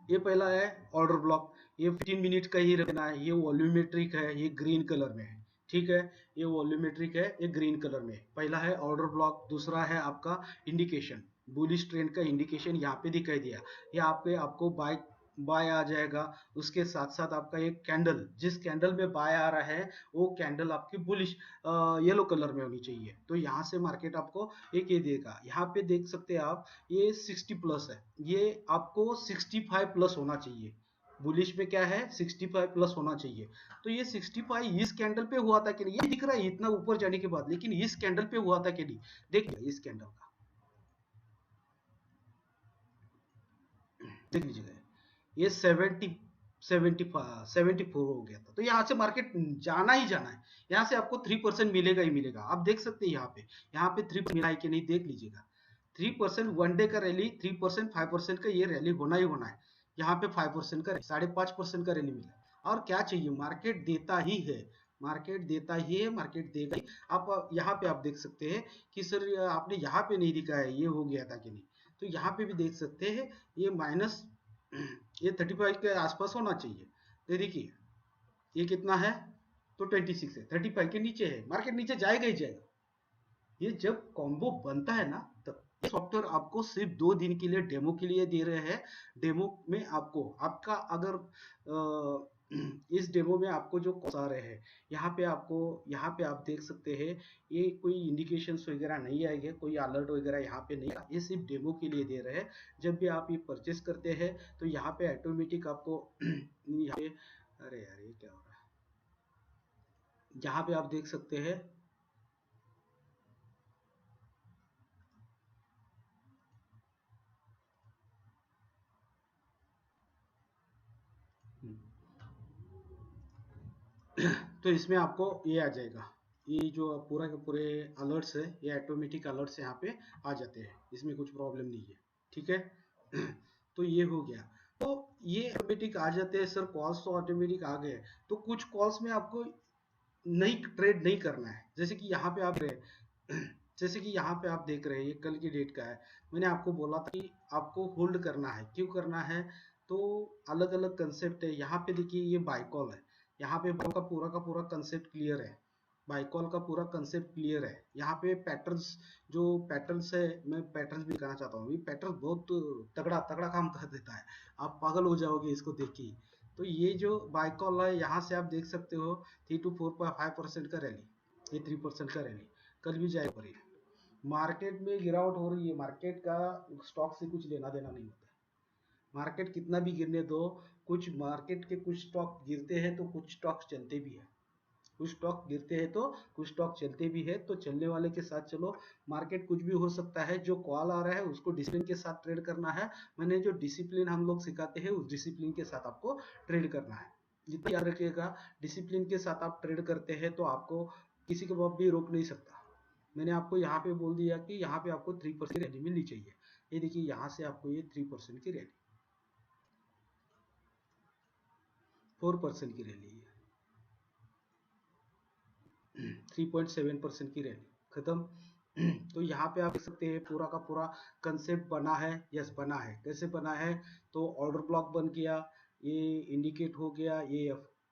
ये पहला है ऑर्डर ब्लॉक, ये 15 मिनट का ही रखना है। ये वॉल्यूमेट्रिक है, ये ग्रीन कलर में है। ठीक है, ये वॉल्यूमेट्रिक है, ये ग्रीन कलर में। पहला है ऑर्डर ब्लॉक, दूसरा है आपका इंडिकेशन, बुलिश ट्रेंड का इंडिकेशन यहाँ पे दिखाई दिया। यहाँ पे आपको बाय बाय आ जाएगा। उसके साथ साथ आपका एक कैंडल, जिस कैंडल में बाय आ रहा है वो कैंडल आपकी बुलिश येलो कलर में होनी चाहिए। तो यहाँ से मार्केट आपको एक ये देगा। यहाँ पे देख सकते हैं आप, ये 60 प्लस है, ये आपको 65 प्लस होना चाहिए। बुलिश में क्या है, 65 प्लस होना चाहिए। तो ये 65 इस कैंडल पे हुआ था कि नहीं, ये दिख रहा है इतना ऊपर जाने के बाद, लेकिन इस कैंडल पे हुआ था कि नहीं, देखिए इस कैंडल का देख लीजिएगा, ये 70 74 हो गया था। तो यहाँ से मार्केट जाना ही जाना है, यहाँ से आपको 3% मिलेगा ही मिलेगा। आप देख सकते हैं यहाँ पे 3% मिला है कि नहीं, देख लीजिएगा। 3% वन डे का रैली, 3% 5% का ये रैली होना ही होना है। यहाँ पे 5% का 5.5% का रैली मिला। और क्या चाहिए, मार्केट देता ही है, मार्केट देता ही है, मार्केट देगा ही। आप यहाँ पे आप देख सकते हैं कि सर आपने यहाँ पे नहीं दिखाया ये हो गया था कि नहीं, तो यहाँ पे भी देख सकते हैं ये माइनस, ये 35 के आसपास होना चाहिए। तो देखिए ये कितना है, तो 26 है, 35 के नीचे है, मार्केट नीचे जाएगा ही जाएगा। ये जब कॉम्बो बनता है ना, तब सॉफ्टवेयर आपको सिर्फ 2 दिन के लिए डेमो के लिए दे रहे हैं। डेमो में आपको आपका अगर इस डेमो में आपको जो कॉल्स आ रहे हैं, यहाँ पे आप देख सकते हैं, ये कोई इंडिकेशंस वगैरह नहीं आएंगे, कोई अलर्ट वगैरह यहाँ पे नहीं, ये सिर्फ डेमो के लिए दे रहे हैं। जब भी आप ये परचेस करते हैं तो यहाँ पे ऑटोमेटिक आपको यहाँ पे, अरे यार ये क्या हो रहा है, यहाँ पे आप देख सकते हैं, तो इसमें आपको ये आ जाएगा, ये जो पूरा के पूरे अलर्ट्स है, ये ऑटोमेटिक अलर्ट्स यहाँ पे आ जाते हैं, इसमें कुछ प्रॉब्लम नहीं है, ठीक है। तो ये हो गया, तो ये ऑटोमेटिक आ जाते हैं सर, कॉल्स तो ऑटोमेटिक आ गए। तो कुछ कॉल्स में आपको नहीं ट्रेड नहीं करना है, जैसे कि यहाँ पे आप जैसे कि यहाँ पे आप देख रहे हैं, ये कल की डेट का है। मैंने आपको बोला था कि आपको होल्ड करना है, क्यों करना है, तो अलग अलग कंसेप्ट है। यहाँ पे देखिए ये बाय कॉल है, यहाँ पे का पूरा कंसेप्ट क्लियर है, बाय कॉल का पूरा कंसेप्ट क्लियर है। यहाँ पे पैटर्न्स, जो पैटर्न्स है, मैं पैटर्न्स भी कहना चाहता हूँ, ये पैटर्न बहुत तगड़ा तगड़ा काम कर देता है, आप पागल हो जाओगे इसको देखिए। तो ये जो बाय कॉल है, यहाँ से आप देख सकते हो 3 to 4.5% का रैली, ये 3% का रैली, कल भी जाए पर मार्केट में गिरावट हो रही है, मार्केट का स्टॉक से कुछ लेना देना नहीं होता है। मार्केट कितना भी गिरने दो, कुछ मार्केट के कुछ स्टॉक गिरते हैं तो कुछ स्टॉक चलते भी है, कुछ स्टॉक गिरते हैं तो कुछ स्टॉक चलते भी है, तो चलने वाले के साथ चलो। मार्केट कुछ भी हो सकता है, जो कॉल आ रहा है उसको डिसिप्लिन के साथ ट्रेड करना है। मैंने जो डिसिप्लिन हम लोग सिखाते हैं, उस डिसिप्लिन के साथ आपको ट्रेड करना है। जितना याद रखिएगा, डिसिप्लिन के साथ आप ट्रेड करते हैं तो आपको किसी के बाप भी रोक नहीं सकता। मैंने आपको यहाँ पे बोल दिया कि यहाँ पे आपको 3% की रैली मिलनी चाहिए। ये देखिए यहाँ से आपको ये 3% की रैली, 4% की रैली है, 3.7% की रैली खत्म। तो यहाँ पे आप देख सकते हैं पूरा का पूरा कंसेप्ट बना है, यस बना है। कैसे बना है, तो ऑर्डर ब्लॉक बन गया, ये इंडिकेट हो गया, ये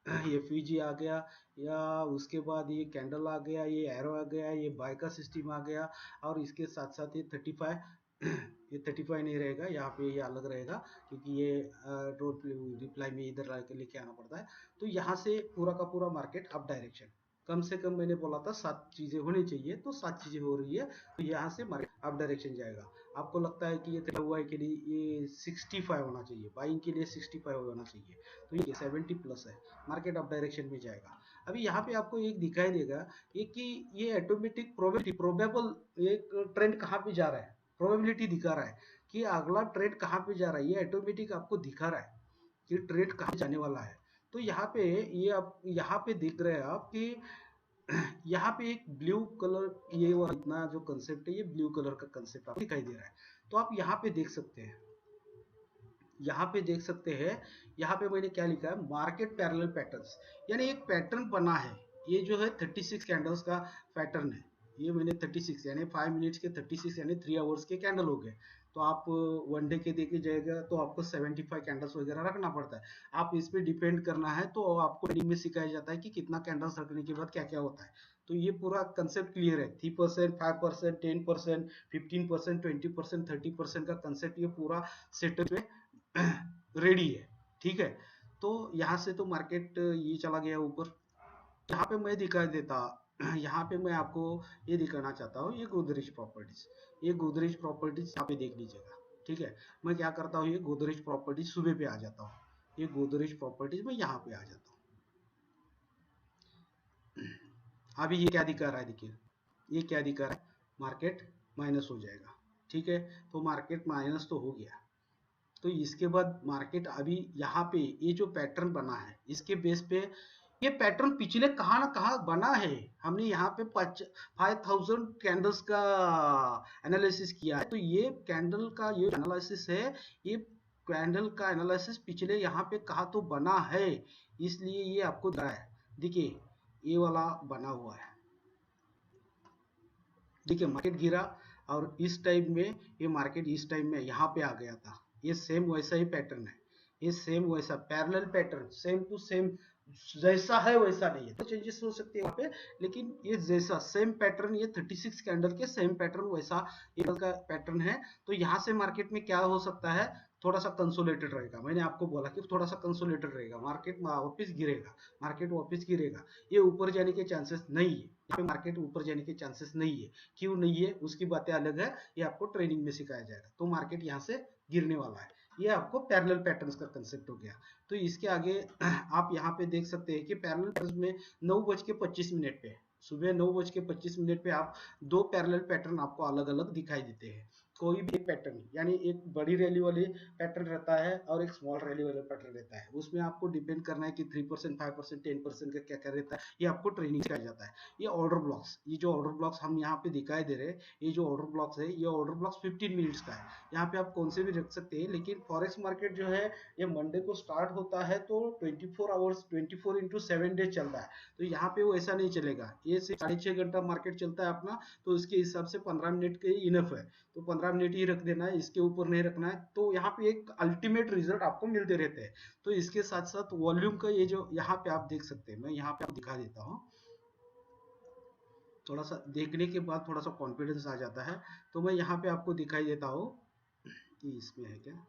एफवीजी आ गया, या उसके बाद ये कैंडल आ गया, ये एरो आ गया, ये बाय का सिस्टम आ गया, और इसके साथ साथ ये 35 ये 35 नहीं रहेगा, यहाँ पे ये अलग रहेगा, क्योंकि ये रिप्लाई में इधर लेके आना पड़ता है। तो यहाँ से पूरा का पूरा मार्केट अप डायरेक्शन, कम से कम मैंने बोला था 7 चीजें होनी चाहिए, तो 7 चीजें हो रही है। तो यहाँ से मार्केट अप डायरेक्शन जाएगा। आपको लगता है कि ये तय हुआ है कि नहीं, ये 65 होना चाहिए, बाइंग के लिए 65 होना चाहिए, तो ये 70 प्लस है, मार्केट अप डायरेक्शन में जाएगा। अभी यहाँ पे आपको एक दिखाई देगा, ये कि ये ऑटोमेटिक प्रोबेबल एक ट्रेंड कहाँ पे जा रहा है, प्रोबेबिलिटी दिखा रहा है कि अगला ट्रेंड कहाँ पे जा रहा है, ये ऑटोमेटिक आपको दिखा रहा है कि ट्रेंड कहाँ जाने वाला है। तो यहाँ पे ये आप यहाँ पे देख रहे हैं आप कि यहाँ पे एक ब्लू कलर, ये वाला इतना जो कंसेप्ट है, ये ब्लू कलर का कंसेप्ट आपको दिखाई दे रहा है। तो आप यहाँ पे देख सकते हैं, यहाँ पे देख सकते हैं, यहाँ पे मैंने क्या लिखा है, मार्केट पैरेलल पैटर्न्स, यानी एक पैटर्न बना है। ये जो है 36 कैंडल्स का पैटर्न है, ये मैंने 36 यानी 5 मिनट्स के 36 यानी 3 आवर्स के कैंडल हो गए। तो आप वन डे के देखे जाएगा तो आपको 75 कैंडल्स वगैरह रखना पड़ता है। आप इस पे डिपेंड करना है, तो आपको ट्रेडिंग में सिखाया जाता है कि कितना कैंडल्स रखने के बाद क्या क्या होता है। तो ये पूरा कंसेप्ट क्लियर है, 3%, 5%, 10%, 15%, 20%, 30% का कंसेप्ट ये पूरा सेटअप में रेडी है, ठीक है। तो यहाँ से तो मार्केट ये चला गया ऊपर। यहाँ पे मैं दिखा देता, यहाँ पे मैं आपको ये दिखाना चाहता हूँ, ये गोदरेज प्रॉपर्टीज, ये गोदरेज प्रॉपर्टीज यहाँ पे देख लीजिएगा, ठीक है। मैं क्या करता हूँ, ये गोदरेज प्रॉपर्टीज सुबह पे आ जाता हूँ, ये गोदरेज प्रॉपर्टीज में यहाँ पे आ जाता हूँ। अभी ये क्या दिखा रहा है, देखिए ये क्या दिखा रहा है, मार्केट माइनस हो जाएगा, ठीक है। तो मार्केट माइनस तो हो गया, तो इसके बाद मार्केट अभी यहाँ पे ये जो पैटर्न बना है इसके बेस पे, ये पैटर्न पिछले कहाँ ना कहाँ बना है। हमने यहाँ पे 5000 कैंडल्स का एनालिसिस किया है, तो ये कैंडल का ये एनालिसिस है, ये कैंडल का एनालिसिस पिछले यहाँ पे कहाँ तो बना है, इसलिए ये आपको दिख रहा है। देखिए ये वाला बना हुआ है, देखिए मार्केट गिरा और इस टाइम में ये मार्केट इस टाइम में यहाँ पे आ गया था। ये सेम वैसा ही पैटर्न है, ये सेम वैसा parallel pattern, same to same, जैसा है वैसा नहीं है, तो चेंजेस हो सकते हैं वहाँ पे, लेकिन ये जैसा सेम पैटर्न, ये 36 कैंडल के सेम पैटर्न वैसा ये का पैटर्न है। तो यहाँ से मार्केट में क्या हो सकता है, थोड़ा सा कंसोलिडेटेड रहेगा। मैंने आपको बोला कि थोड़ा सा कंसोलिडेटेड रहेगा, मार्केट वापस गिरेगा, मार्केट वापस गिरेगा, ये ऊपर जाने के चांसेस नहीं है, यहाँ पे मार्केट ऊपर जाने के चांसेस नहीं है। क्यों नहीं है उसकी बातें अलग है, ये आपको ट्रेनिंग में सिखाया जाएगा। तो मार्केट यहाँ से गिरने वाला है, ये आपको पैरेलल पैटर्न्स का कंसेप्ट हो गया। तो इसके आगे आप यहाँ पे देख सकते हैं कि पैरेलल पैटर्न्स में 9:25 पे, सुबह 9:25 पे आप दो पैरेलल पैटर्न आपको अलग अलग दिखाई देते हैं। कोई भी एक पैटर्न, यानी एक बड़ी रैली वाली पैटर्न रहता है और एक स्मॉल रैली वाला पैटर्न रहता है, उसमें आपको डिपेंड करना है कि 3%, 5%, 10% का क्या क्या रहता है, ये आपको ट्रेनिंग सिखाया जाता है। ये ऑर्डर ब्लॉक्स, ये जो ऑर्डर ब्लॉक्स हम यहाँ पे दिखाई दे रहे हैं, ये जो ऑर्डर ब्लॉक्स है, ये ऑर्डर ब्लॉक्स 15 मिनट्स का है। यहाँ पे आप कौन से भी रख सकते हैं, लेकिन फॉरेक्स मार्केट जो है ये मंडे को स्टार्ट होता है, तो 24 आवर्स 24x7 डेज चलता है। तो यहाँ पे वो ऐसा नहीं चलेगा, ये सिर्फ 6.5 घंटा मार्केट चलता है अपना, तो इसके हिसाब से 15 मिनट के इनफ है, तो 15 मिनट ही रख देना है, इसके ऊपर नहीं रखना है। तो यहाँ पे एक अल्टीमेट रिजल्ट आपको मिलते रहते हैं। तो इसके साथ साथ वॉल्यूम का ये जो यहाँ पे आप देख सकते हैं, मैं यहाँ पे आपको दिखा देता हूँ, थोड़ा सा देखने के बाद थोड़ा सा कॉन्फिडेंस आ जाता है। तो मैं यहाँ पे आपको दिखाई देता हूँ कि इसमें है क्या,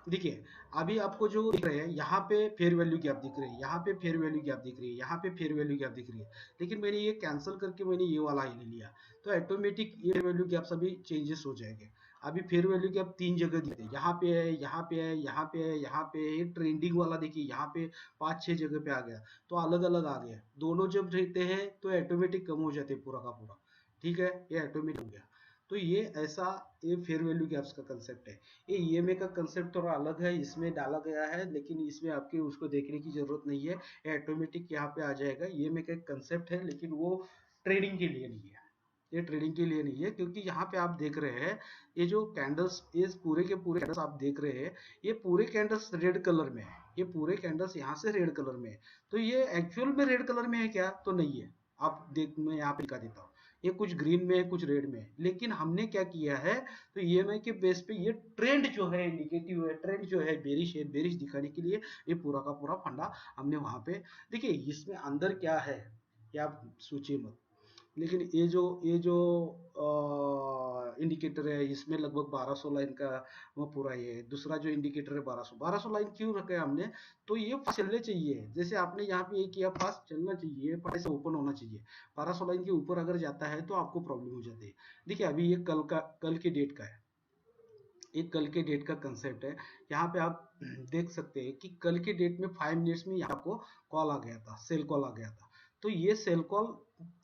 देखिए अभी आपको जो दिख रहे हैं यहाँ पे फेयर वैल्यू गैप दिख रही है, यहाँ पे फेयर वैल्यू गैप दिख रही है, यहाँ पे फेयर वैल्यू गैप दिख रही है, लेकिन मैंने ये कैंसिल करके मैंने ये वाला ही ले लिया, तो ऑटोमेटिक ये फेयर वैल्यू गैप सभी चेंजेस हो जाएंगे। अभी फेयर वैल्यू गैप 3 जगह दिखते हैं, यहाँ पे है, यहाँ पे है, यहाँ पे है, यहाँ पे है। ये ट्रेंडिंग वाला देखिए यहाँ पे 5-6 जगह पे आ गया, तो अलग अलग आ गया। दोनों जब रहते हैं तो ऑटोमेटिक कम हो जाते हैं पूरा का पूरा, ठीक है, ये ऑटोमेटिक हो गया। तो ये ऐसा ये फेयर वैल्यू गैप्स का कंसेप्ट है। ये ईएमए का कंसेप्ट थोड़ा अलग है, इसमें डाला गया है, लेकिन इसमें आपके उसको देखने की जरूरत नहीं है, ये ऑटोमेटिक यहाँ पे आ जाएगा। ईएमए का एक कंसेप्ट है, लेकिन वो ट्रेडिंग के लिए नहीं है, ये ट्रेडिंग के लिए नहीं है, क्योंकि यहाँ पे आप देख रहे हैं ये जो कैंडल्स, ये पूरे के पूरे कैंडल्स आप देख रहे हैं, ये पूरे कैंडल्स रेड कलर में है, ये पूरे कैंडल्स यहाँ से रेड कलर में है। तो ये एक्चुअल में रेड कलर में है क्या, तो नहीं है। आप देख, मैं यहाँ पे दिखा देता हूँ, ये कुछ ग्रीन में है, कुछ रेड में है, लेकिन हमने क्या किया है, तो ईएमआई के बेस पे ये ट्रेंड जो है इंडिकेटिव है, ट्रेंड जो है बेरिश है, बेरिश दिखाने के लिए ये पूरा का पूरा फंडा हमने वहां पे, देखिए इसमें अंदर क्या है ये आप सोचिए मत, लेकिन ये जो इंडिकेटर है, इसमें लगभग 1200 लाइन का वो पूरा ये दूसरा जो इंडिकेटर है 1200 लाइन क्यों रखे हमने, तो ये चलने चाहिए, जैसे आपने यहाँ पे ये किया फास्ट चलना चाहिए, फटे से ओपन होना चाहिए। 1200 लाइन के ऊपर अगर जाता है तो आपको प्रॉब्लम हो जाती है। देखिए अभी ये कल के डेट का है, एक कल के डेट का कंसेप्ट है। यहाँ पे आप देख सकते हैं कि कल के डेट में 5 मिनट्स में आपको कॉल आ गया था, सेल कॉल आ गया था। तो ये सेल कॉल,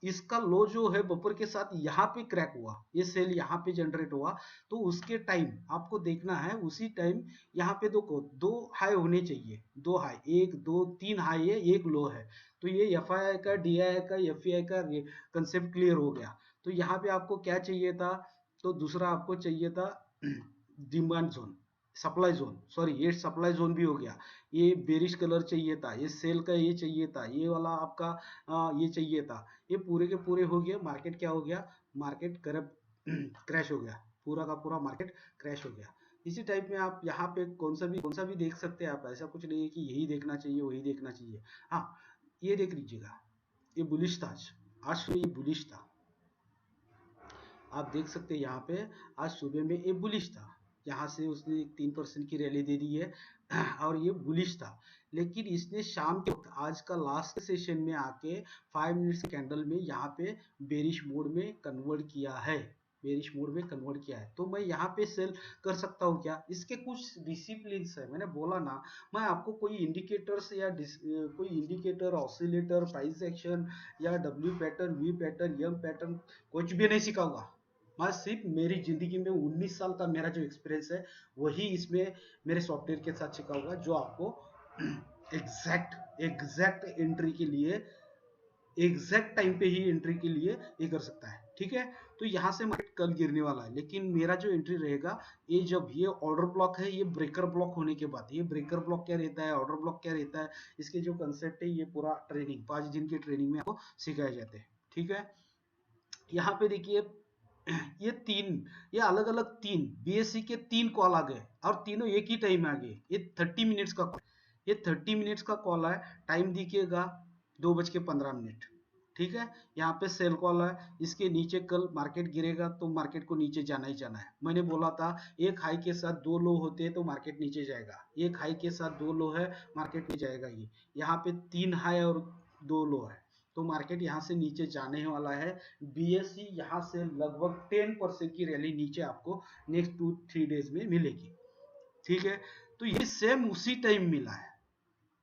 इसका लो जो है बफर के साथ यहाँ पे क्रैक हुआ, ये सेल यहाँ पे जनरेट हुआ, तो उसके टाइम आपको देखना है, उसी टाइम यहाँ पे दो हाई होने चाहिए, दो हाई, 1 2 3 हाई है, एक लो है। तो ये एफ आई आई का, डी आई का, एफ आई आई का कंसेप्ट क्लियर हो गया। तो यहाँ पे आपको क्या चाहिए था, तो दूसरा आपको चाहिए था demand zone, supply zone, sorry ये सप्लाई जोन भी हो गया। ये बेरिश कलर चाहिए था, ये सेल का ये चाहिए था, ये वाला आपका ये चाहिए था, ये पूरे के पूरे हो गए। मार्केट क्या हो गया, मार्केट क्रैश हो गया, पूरा का पूरा मार्केट क्रैश हो गया। इसी टाइप में आप यहाँ पे कौन सा भी देख सकते हैं आप, ऐसा कुछ नहीं है कि यही देखना चाहिए वही देखना चाहिए। हाँ ये देख लीजिएगा, ये बुलिश था, आज ये बुलिश था, आप देख सकते हैं यहाँ पे आज सुबह में ये बुलिश था, यहाँ से उसने 3% की रैली दे दी है और ये बुलिश था। लेकिन इसने शाम के वक्त आज का लास्ट सेशन में आके 5 मिनट्स कैंडल में यहाँ पे बेरिश मोड में कन्वर्ट किया है, बेरिश मोड में कन्वर्ट किया है। तो मैं यहाँ पे सेल कर सकता हूँ क्या, इसके कुछ डिसिप्लिन है, मैंने बोला ना, मैं आपको कोई इंडिकेटर्स या कोई इंडिकेटर, ऑसिलेटर, प्राइस एक्शन या W pattern, V pattern, M pattern कुछ भी नहीं सिखाऊंगा। मैं सिर्फ मेरी जिंदगी में 19 साल का मेरा जो एक्सपीरियंस है वही इसमें मेरे सॉफ्टवेयर के साथ सीखा होगा, जो आपको एग्जैक्ट एग्जैक्ट एंट्री के लिए, एग्जैक्ट टाइम पे ही एंट्री के लिए ये कर सकता है। ठीक है, तो यहाँ से मार्केट कल गिरने वाला है, लेकिन मेरा जो एंट्री रहेगा, ये जब ये ऑर्डर ब्लॉक है, ये ब्रेकर ब्लॉक होने के बाद, ये ब्रेकर ब्लॉक क्या रहता है, ऑर्डर ब्लॉक क्या रहता है, इसके जो कंसेप्ट है, ये पूरा ट्रेनिंग 5 दिन की ट्रेनिंग में आपको सिखाए जाते हैं। ठीक है, यहाँ पे देखिए ये अलग अलग तीन बीएससी के 3 कॉल आ गए, और तीनों एक ही टाइम में आ गए। ये 30 मिनट्स का कॉल, ये 30 मिनट्स का कॉल है। टाइम देखिएगा 2:15। ठीक है, यहाँ पे सेल कॉल है, इसके नीचे कल मार्केट गिरेगा तो मार्केट को नीचे जाना ही जाना है। मैंने बोला था एक हाई के साथ 2 लो होते हैं तो मार्केट नीचे जाएगा, एक हाई के साथ 2 लो है, मार्केट नीचे जाएगा। ये यहाँ पे 3 हाई और 2 लो है, तो मार्केट यहाँ से नीचे जाने वाला है। बीएससी यहाँ से लगभग 10% की रैली नीचे आपको नेक्स्ट 2-3 डेज में मिलेगी। ठीक है, तो ये सेम उसी टाइम मिला है,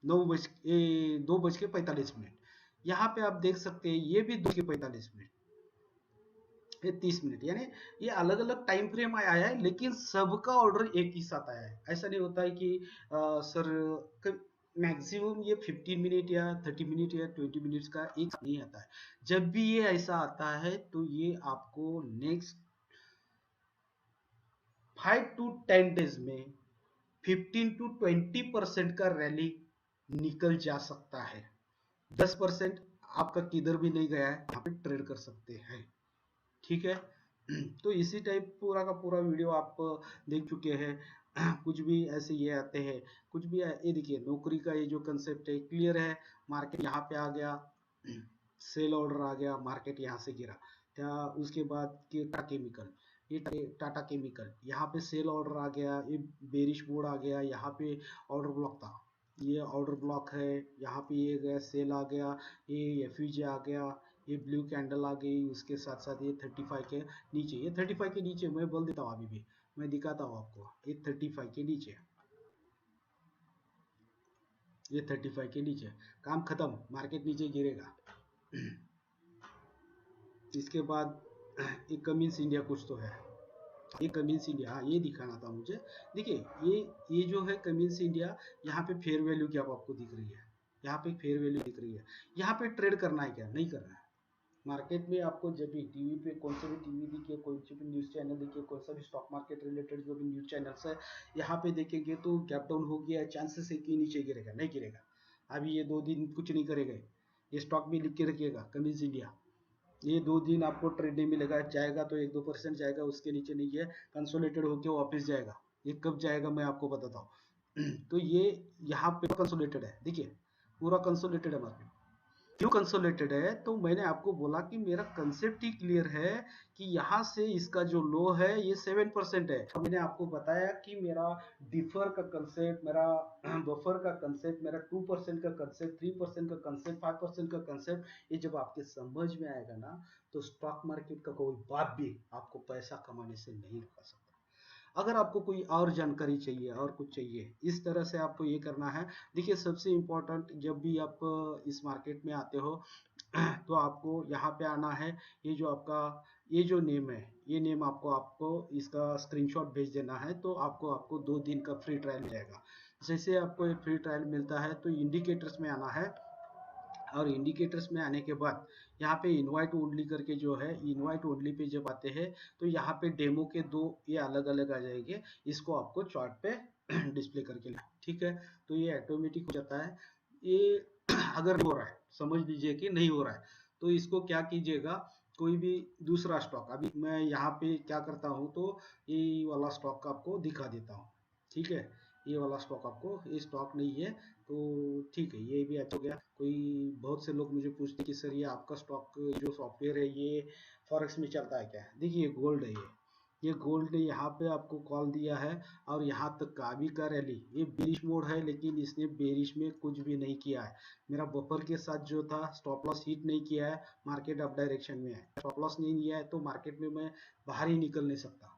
2:45। यहाँ पे आप देख सकते हैं ये भी 2:45, ये 30 मिनट, यानी ये अलग अलग टाइम फ्रेम आया है, लेकिन सबका ऑर्डर एक ही साथ आया है। ऐसा नहीं होता है कि सर मैक्सिमम ये 15 मिनट या 30 मिनट या 20 मिनट्स का एक साथ नहीं आता है। जब भी ये ऐसा आता है तो ये आपको नेक्स्ट 5 to 10 डेज में 15 to 20% का रैली निकल जा सकता है। 10% आपका किधर भी नहीं गया है, यहाँ पे ट्रेड कर सकते हैं। ठीक है, तो इसी टाइप पूरा का पूरा वीडियो आप देख चुके हैं। कुछ भी ऐसे ये आते हैं, कुछ भी ये देखिए नौकरी का ये जो कंसेप्ट है क्लियर है। मार्केट यहाँ पे आ गया, सेल ऑर्डर आ गया, मार्केट यहाँ से गिरा। उसके बाद टाटा केमिकल, ये टाटा केमिकल यहाँ पे सेल ऑर्डर आ गया, ये बेरिश बोर्ड आ गया, यहाँ पे ऑर्डर ब्लॉक था, ये ऑर्डर ब्लॉक है, यहाँ पे ये गया सेल आ गया, ये एफयूजे आ गया, ये ब्लू कैंडल आ गई, उसके साथ साथ ये 35 के नीचे, ये 35 के नीचे मैं बोल देता हूँ, अभी भी मैं दिखाता हूँ आपको, ये 35 के नीचे, ये 35 के नीचे काम खत्म, मार्केट नीचे गिरेगा। इसके बाद ये कमिंस इंडिया कुछ तो है, ये कमिंस इंडिया, हाँ ये दिखाना था मुझे। देखिए ये जो है कमिंस इंडिया, यहाँ पे फेयर वैल्यू क्या आपको दिख रही है, यहाँ पे फेयर वैल्यू दिख रही है। यहाँ पे ट्रेड करना है क्या, नहीं करना है। मार्केट में आपको जब भी टीवी पे कौन से भी टीवी दिखे, कोई से भी न्यूज़ चैनल दिखे, कोई सा भी स्टॉक मार्केट रिलेटेड जो भी न्यूज़ चैनल्स है, यहाँ पे देखेंगे तो गैप डाउन हो गया, चांसेस है कि नीचे गिरेगा, नहीं गिरेगा। अभी ये 2 दिन कुछ नहीं करेगा, ये स्टॉक भी लिख के रखिएगा कमिंस इंडिया। ये 2 दिन आपको ट्रेड नहीं मिलेगा, जाएगा तो 1-2% जाएगा, उसके नीचे नहीं है, कंसोलिडेटेड होकर वापस जाएगा। ये कब जाएगा मैं आपको बताता हूँ। तो ये यहाँ पे कंसोलिडेटेड है, देखिए पूरा कंसोलिडेटेड है मार्केट। क्यों कंसोलिडेटेड है, तो मैंने आपको बोला कि मेरा कंसेप्ट ही क्लियर है कि यहाँ से इसका जो लो है ये 7% है। तो मैंने आपको बताया कि मेरा डिफर का कंसेप्ट, मेरा बफर का कंसेप्ट, मेरा 2% का कंसेप्ट, 3% का कंसेप्ट, 5% का कंसेप्ट, ये जब आपके समझ में आएगा ना, तो स्टॉक मार्केट का कोई बात भी आपको पैसा कमाने से नहीं रोका सकता। अगर आपको कोई और जानकारी चाहिए और कुछ चाहिए, इस तरह से आपको ये करना है। देखिए सबसे इम्पोर्टेंट, जब भी आप इस मार्केट में आते हो तो आपको यहाँ पे आना है। ये जो आपका ये जो नेम है, ये नेम आपको आपको इसका स्क्रीनशॉट भेज देना है, तो आपको आपको 2 दिन का फ्री ट्रायल मिल जाएगा। जैसे आपको एक फ्री ट्रायल मिलता है तो इंडिकेटर्स में आना है, और इंडिकेटर्स में आने के बाद यहाँ पे इनवाइट ओनली करके जो है, इनवाइट ओनली पे जब आते हैं तो यहाँ पे डेमो के 2 ये अलग अलग आ जाएंगे, इसको आपको चार्ट पे डिस्प्ले करके लेना। ठीक है, तो ये ऑटोमेटिक हो जाता है। ये अगर नहीं हो रहा है, समझ लीजिए कि नहीं हो रहा है, तो इसको क्या कीजिएगा, कोई भी दूसरा स्टॉक, अभी मैं यहाँ पे क्या करता हूँ, तो ये वाला स्टॉक आपको दिखा देता हूँ। ठीक है, ये वाला स्टॉक आपको, ये स्टॉक नहीं है तो ठीक है, ये भी अच्छा हो गया। कोई बहुत से लोग मुझे पूछते कि सर ये आपका स्टॉक जो सॉफ्टवेयर है ये फॉरेक्स में चलता है क्या। देखिए गोल्ड है, ये गोल्ड ने यहाँ पे आपको कॉल दिया है, और यहाँ तक का भी का रैली, ये बेरिश मोड है, लेकिन इसने बेरिश में कुछ भी नहीं किया है। मेरा बफर के साथ जो था स्टॉप लॉस हिट नहीं किया है, मार्केट अप डायरेक्शन में है, स्टॉप लॉस नहीं लिया है तो मार्केट में मैं बाहर ही निकल नहीं सकता।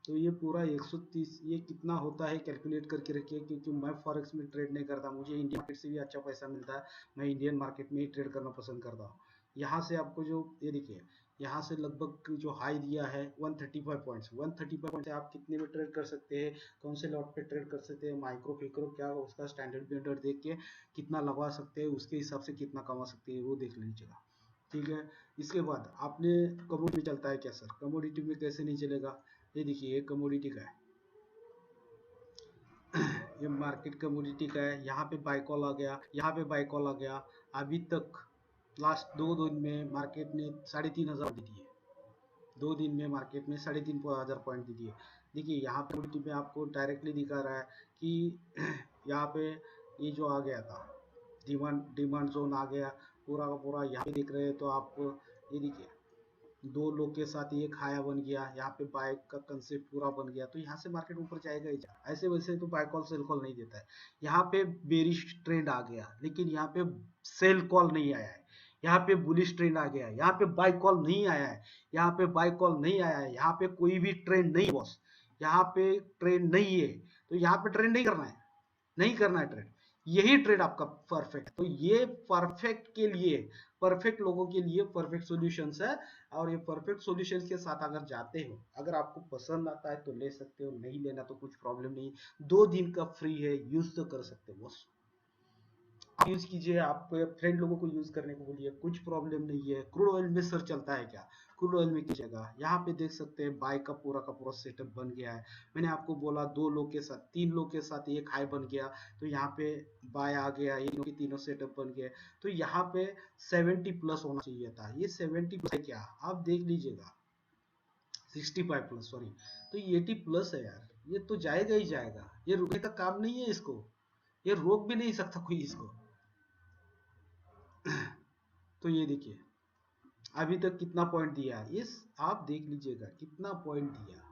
तो ये पूरा 130 ये कितना होता है कैलकुलेट करके रखिए, क्योंकि मैं फॉरेक्स में ट्रेड नहीं करता, मुझे इंडियन मार्केट से भी अच्छा पैसा मिलता है, मैं इंडियन मार्केट में ही ट्रेड करना पसंद करता हूँ। यहाँ से आपको जो ये देखिए यहाँ से लगभग जो हाई दिया है 135 पॉइंट्स, 135 पॉइंट से आप कितने में ट्रेड कर सकते हैं, कौन से लॉट पे ट्रेड कर सकते हैं, माइक्रो फिक्रो क्या उसका स्टैंडर्ड बिल्डर देख के कितना लगा सकते हैं, उसके हिसाब से कितना कमा सकते हैं वो देख लीजिएगा। ठीक है, इसके बाद आपने कमोडिटी चलता है क्या सर, कमोडिटी में कैसे नहीं चलेगा, ये देखिए ये कमोडिटी का है ये मार्केट कमोडिटी का है, यहाँ पे बाय कॉल आ गया, यहाँ पे बाय कॉल आ गया। अभी तक लास्ट 2 दिन में मार्केट ने 3,500 दे दिए, 2 दिन में मार्केट में 3,500 पॉइंट दे दिए। देखिए यहाँ पे कमोडिटी में आपको डायरेक्टली दिखा रहा है कि यहाँ पे ये जो आ गया था डिमांड जोन आ गया पूरा का पूरा, यहाँ पे देख रहे हैं तो आप ये देखिए 2 लोग के साथ ये खाया बन गया, यहाँ पे बाय का कंसेप्ट पूरा बन गया, तो यहाँ से मार्केट ऊपर जाएगा ही जाएगा। ऐसे वैसे तो बाय कॉल सेल कॉल नहीं देता है। यहाँ पे बेरिश ट्रेंड आ गया लेकिन यहाँ पे सेल कॉल नहीं आया है, यहाँ पे बुलिश ट्रेंड आ गया, यहाँ पे बाय कॉल नहीं आया है, यहाँ पे बाय कॉल नहीं आया है, यहाँ पे कोई भी ट्रेंड नहीं बॉस, यहाँ पे ट्रेंड नहीं है, तो यहाँ पे ट्रेंड नहीं करना है, नहीं करना है ट्रेड, यही ट्रेड आपका परफेक्ट। तो ये परफेक्ट के लिए, परफेक्ट लोगों के लिए परफेक्ट सॉल्यूशंस है, और ये परफेक्ट सॉल्यूशंस के साथ अगर जाते हो, अगर आपको पसंद आता है तो ले सकते हो, नहीं लेना तो कुछ प्रॉब्लम नहीं, 2 दिन का फ्री है, यूज तो कर सकते हो बस, आप यूज कीजिए, आप फ्रेंड लोगों को यूज करने को बोलिए, कुछ प्रॉब्लम नहीं है। क्रूड ऑयल में सर चलता है क्या, क्रूड ऑयल में कीजिएगा, यहाँ पे देख सकते हैं बाय का पूरा सेटअप बन गया है। मैंने आपको बोला 2 लोग के साथ 3 लोग के साथ एक हाई बन गया, तो यहाँ पे बाय आ गया, ये तीनों सेटअप बन गया, तो यहाँ पे 70 प्लस होना चाहिए था, ये 70 प्लस है क्या आप देख लीजिएगा, 65 प्लस सॉरी, तो ये 80 प्लस है यार, ये तो जाएगा ही जाएगा, ये रुकने का काम नहीं है इसको, ये रोक भी नहीं सकता कोई इसको। तो ये देखिए अभी तक कितना पॉइंट दिया, इस आप देख लीजिएगा कितना पॉइंट दिया,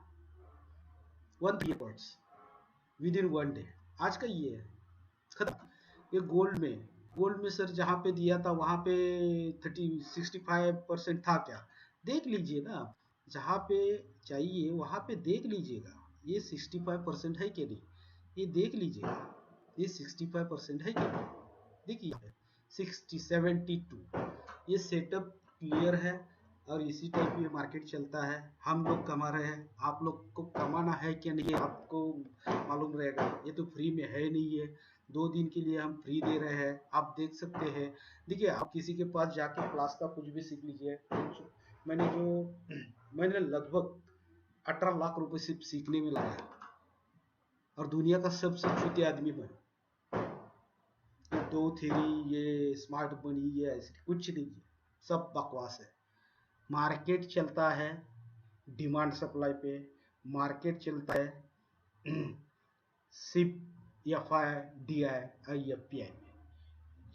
1 पॉइंट्स विद इन 1 डे, आज का ये है खत्म। ये गोल्ड में सर जहाँ पे दिया था वहां पे 65% था क्या, देख लीजिए ना, जहाँ पे चाहिए वहां पे देख लीजिएगा, ये 65% है कि नहीं, ये देख लीजिएगा, ये 65% है कि नहीं, देखिए 72, ये सेटअप क्लियर है, और इसी टाइप ये मार्केट चलता है, हम लोग कमा रहे हैं, आप लोग को कमाना है कि नहीं आपको मालूम रहेगा, ये तो फ्री में है नहीं है, 2 दिन के लिए हम फ्री दे रहे हैं, आप देख सकते हैं। देखिए आप किसी के पास जाके क्लास का कुछ भी सीख लीजिए, मैंने लगभग 18 लाख रुपए सिर्फ सीखने में लगाया, और दुनिया का सबसे छोटे आदमी बने, दो थ्री ये स्मार्ट बनी ये ऐसे कुछ नहीं है, सब बकवास है। मार्केट चलता है डिमांड सप्लाई पे, मार्केट चलता है SIP F I D I F P I में,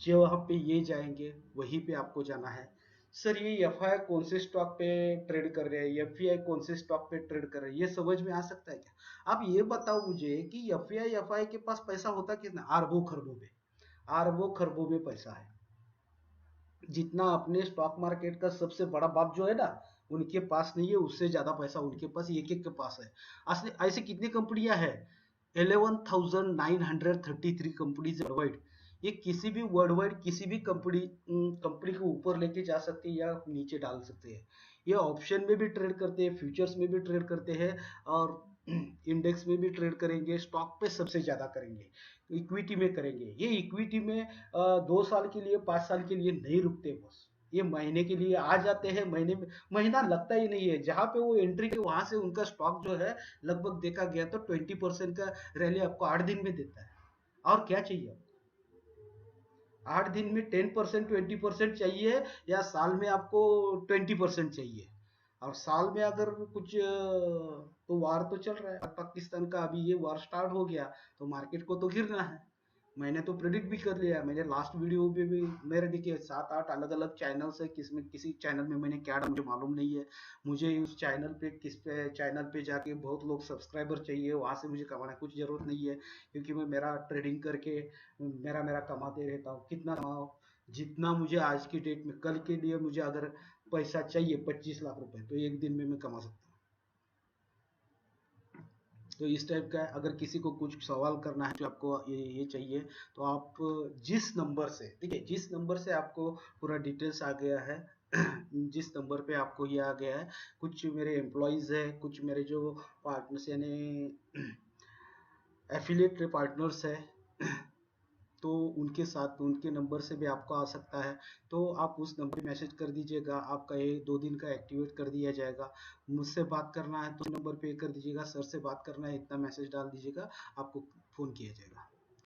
जो वहाँ पे ये जाएंगे वहीं पे आपको जाना है। सर ये एफ आई कौन से स्टॉक पे ट्रेड कर रहे हैं, एफ आई कौन से स्टॉक पे ट्रेड कर रहे हैं, ये समझ में आ सकता है क्या, आप ये बताओ मुझे कि एफ आई के पास पैसा होता कितना, अरबों खरबों में पैसा है, जितना अपने स्टॉक मार्केट का सबसे बड़ा बाप जो है ना उनके पास नहीं है, उससे ज्यादा पैसा उनके पास एक एक के पास है। असली ऐसे कितनी कंपनियां हैं, 11,933 कंपनीज वर्ल्ड, ये किसी भी वर्ल्ड वाइड किसी भी कंपनी को ऊपर लेके जा सकते हैं या नीचे डाल सकते हैं। ये ऑप्शन में भी ट्रेड करते हैं, फ्यूचर्स में भी ट्रेड करते हैं, और इंडेक्स में भी ट्रेड करेंगे, स्टॉक पे सबसे ज्यादा करेंगे, इक्विटी में करेंगे। ये इक्विटी में 2 साल के लिए 5 साल के लिए नहीं रुकते बस, ये महीने के लिए आ जाते हैं, महीने में महीना लगता ही नहीं है, जहां पे वो एंट्री के वहां से उनका स्टॉक जो है लगभग देखा गया तो 20% का रैली आपको 8 दिन में देता है, और क्या चाहिए आपको, 8 दिन में 10% 20% चाहिए, या साल में आपको 20% चाहिए, और साल में अगर कुछ तो वार तो चल रहा है पाकिस्तान का, अभी ये वार स्टार्ट हो गया तो मार्केट को तो गिरना है। मैंने तो प्रेडिक्ट भी कर लिया, मैंने लास्ट वीडियो में भी मेरे देखिए 7-8 अलग अलग चैनल्स है, किसमें किसी चैनल में मैंने क्या मुझे मालूम नहीं है, मुझे उस चैनल पे किस पे चैनल पे जाके बहुत लोग सब्सक्राइबर चाहिए, वहां से मुझे कमाना कुछ जरूरत नहीं है, क्योंकि मैं मेरा ट्रेडिंग करके मेरा कमाते रहता हूँ, कितना कमाओ, जितना मुझे आज की डेट में, कल के लिए मुझे अगर पैसा चाहिए 25 लाख रुपए तो एक दिन में मैं कमा सकता हूँ। तो इस टाइप का है, अगर किसी को कुछ सवाल करना है तो आपको ये चाहिए, तो आप जिस नंबर से देखिए, जिस नंबर से आपको पूरा डिटेल्स आ गया है, जिस नंबर पे आपको ये आ गया है, कुछ मेरे एम्प्लॉयज़ है, कुछ मेरे जो पार्टनर्स यानी एफिलिएट पार्टनर्स है, तो उनके साथ उनके नंबर से भी आपको आ सकता है। तो आप उस नंबर पे मैसेज कर दीजिएगा, आपका ये 2 दिन का एक्टिवेट कर दिया जाएगा। मुझसे बात करना है तो नंबर पे कर दीजिएगा, सर से बात करना है इतना मैसेज डाल दीजिएगा, आपको फ़ोन किया जाएगा।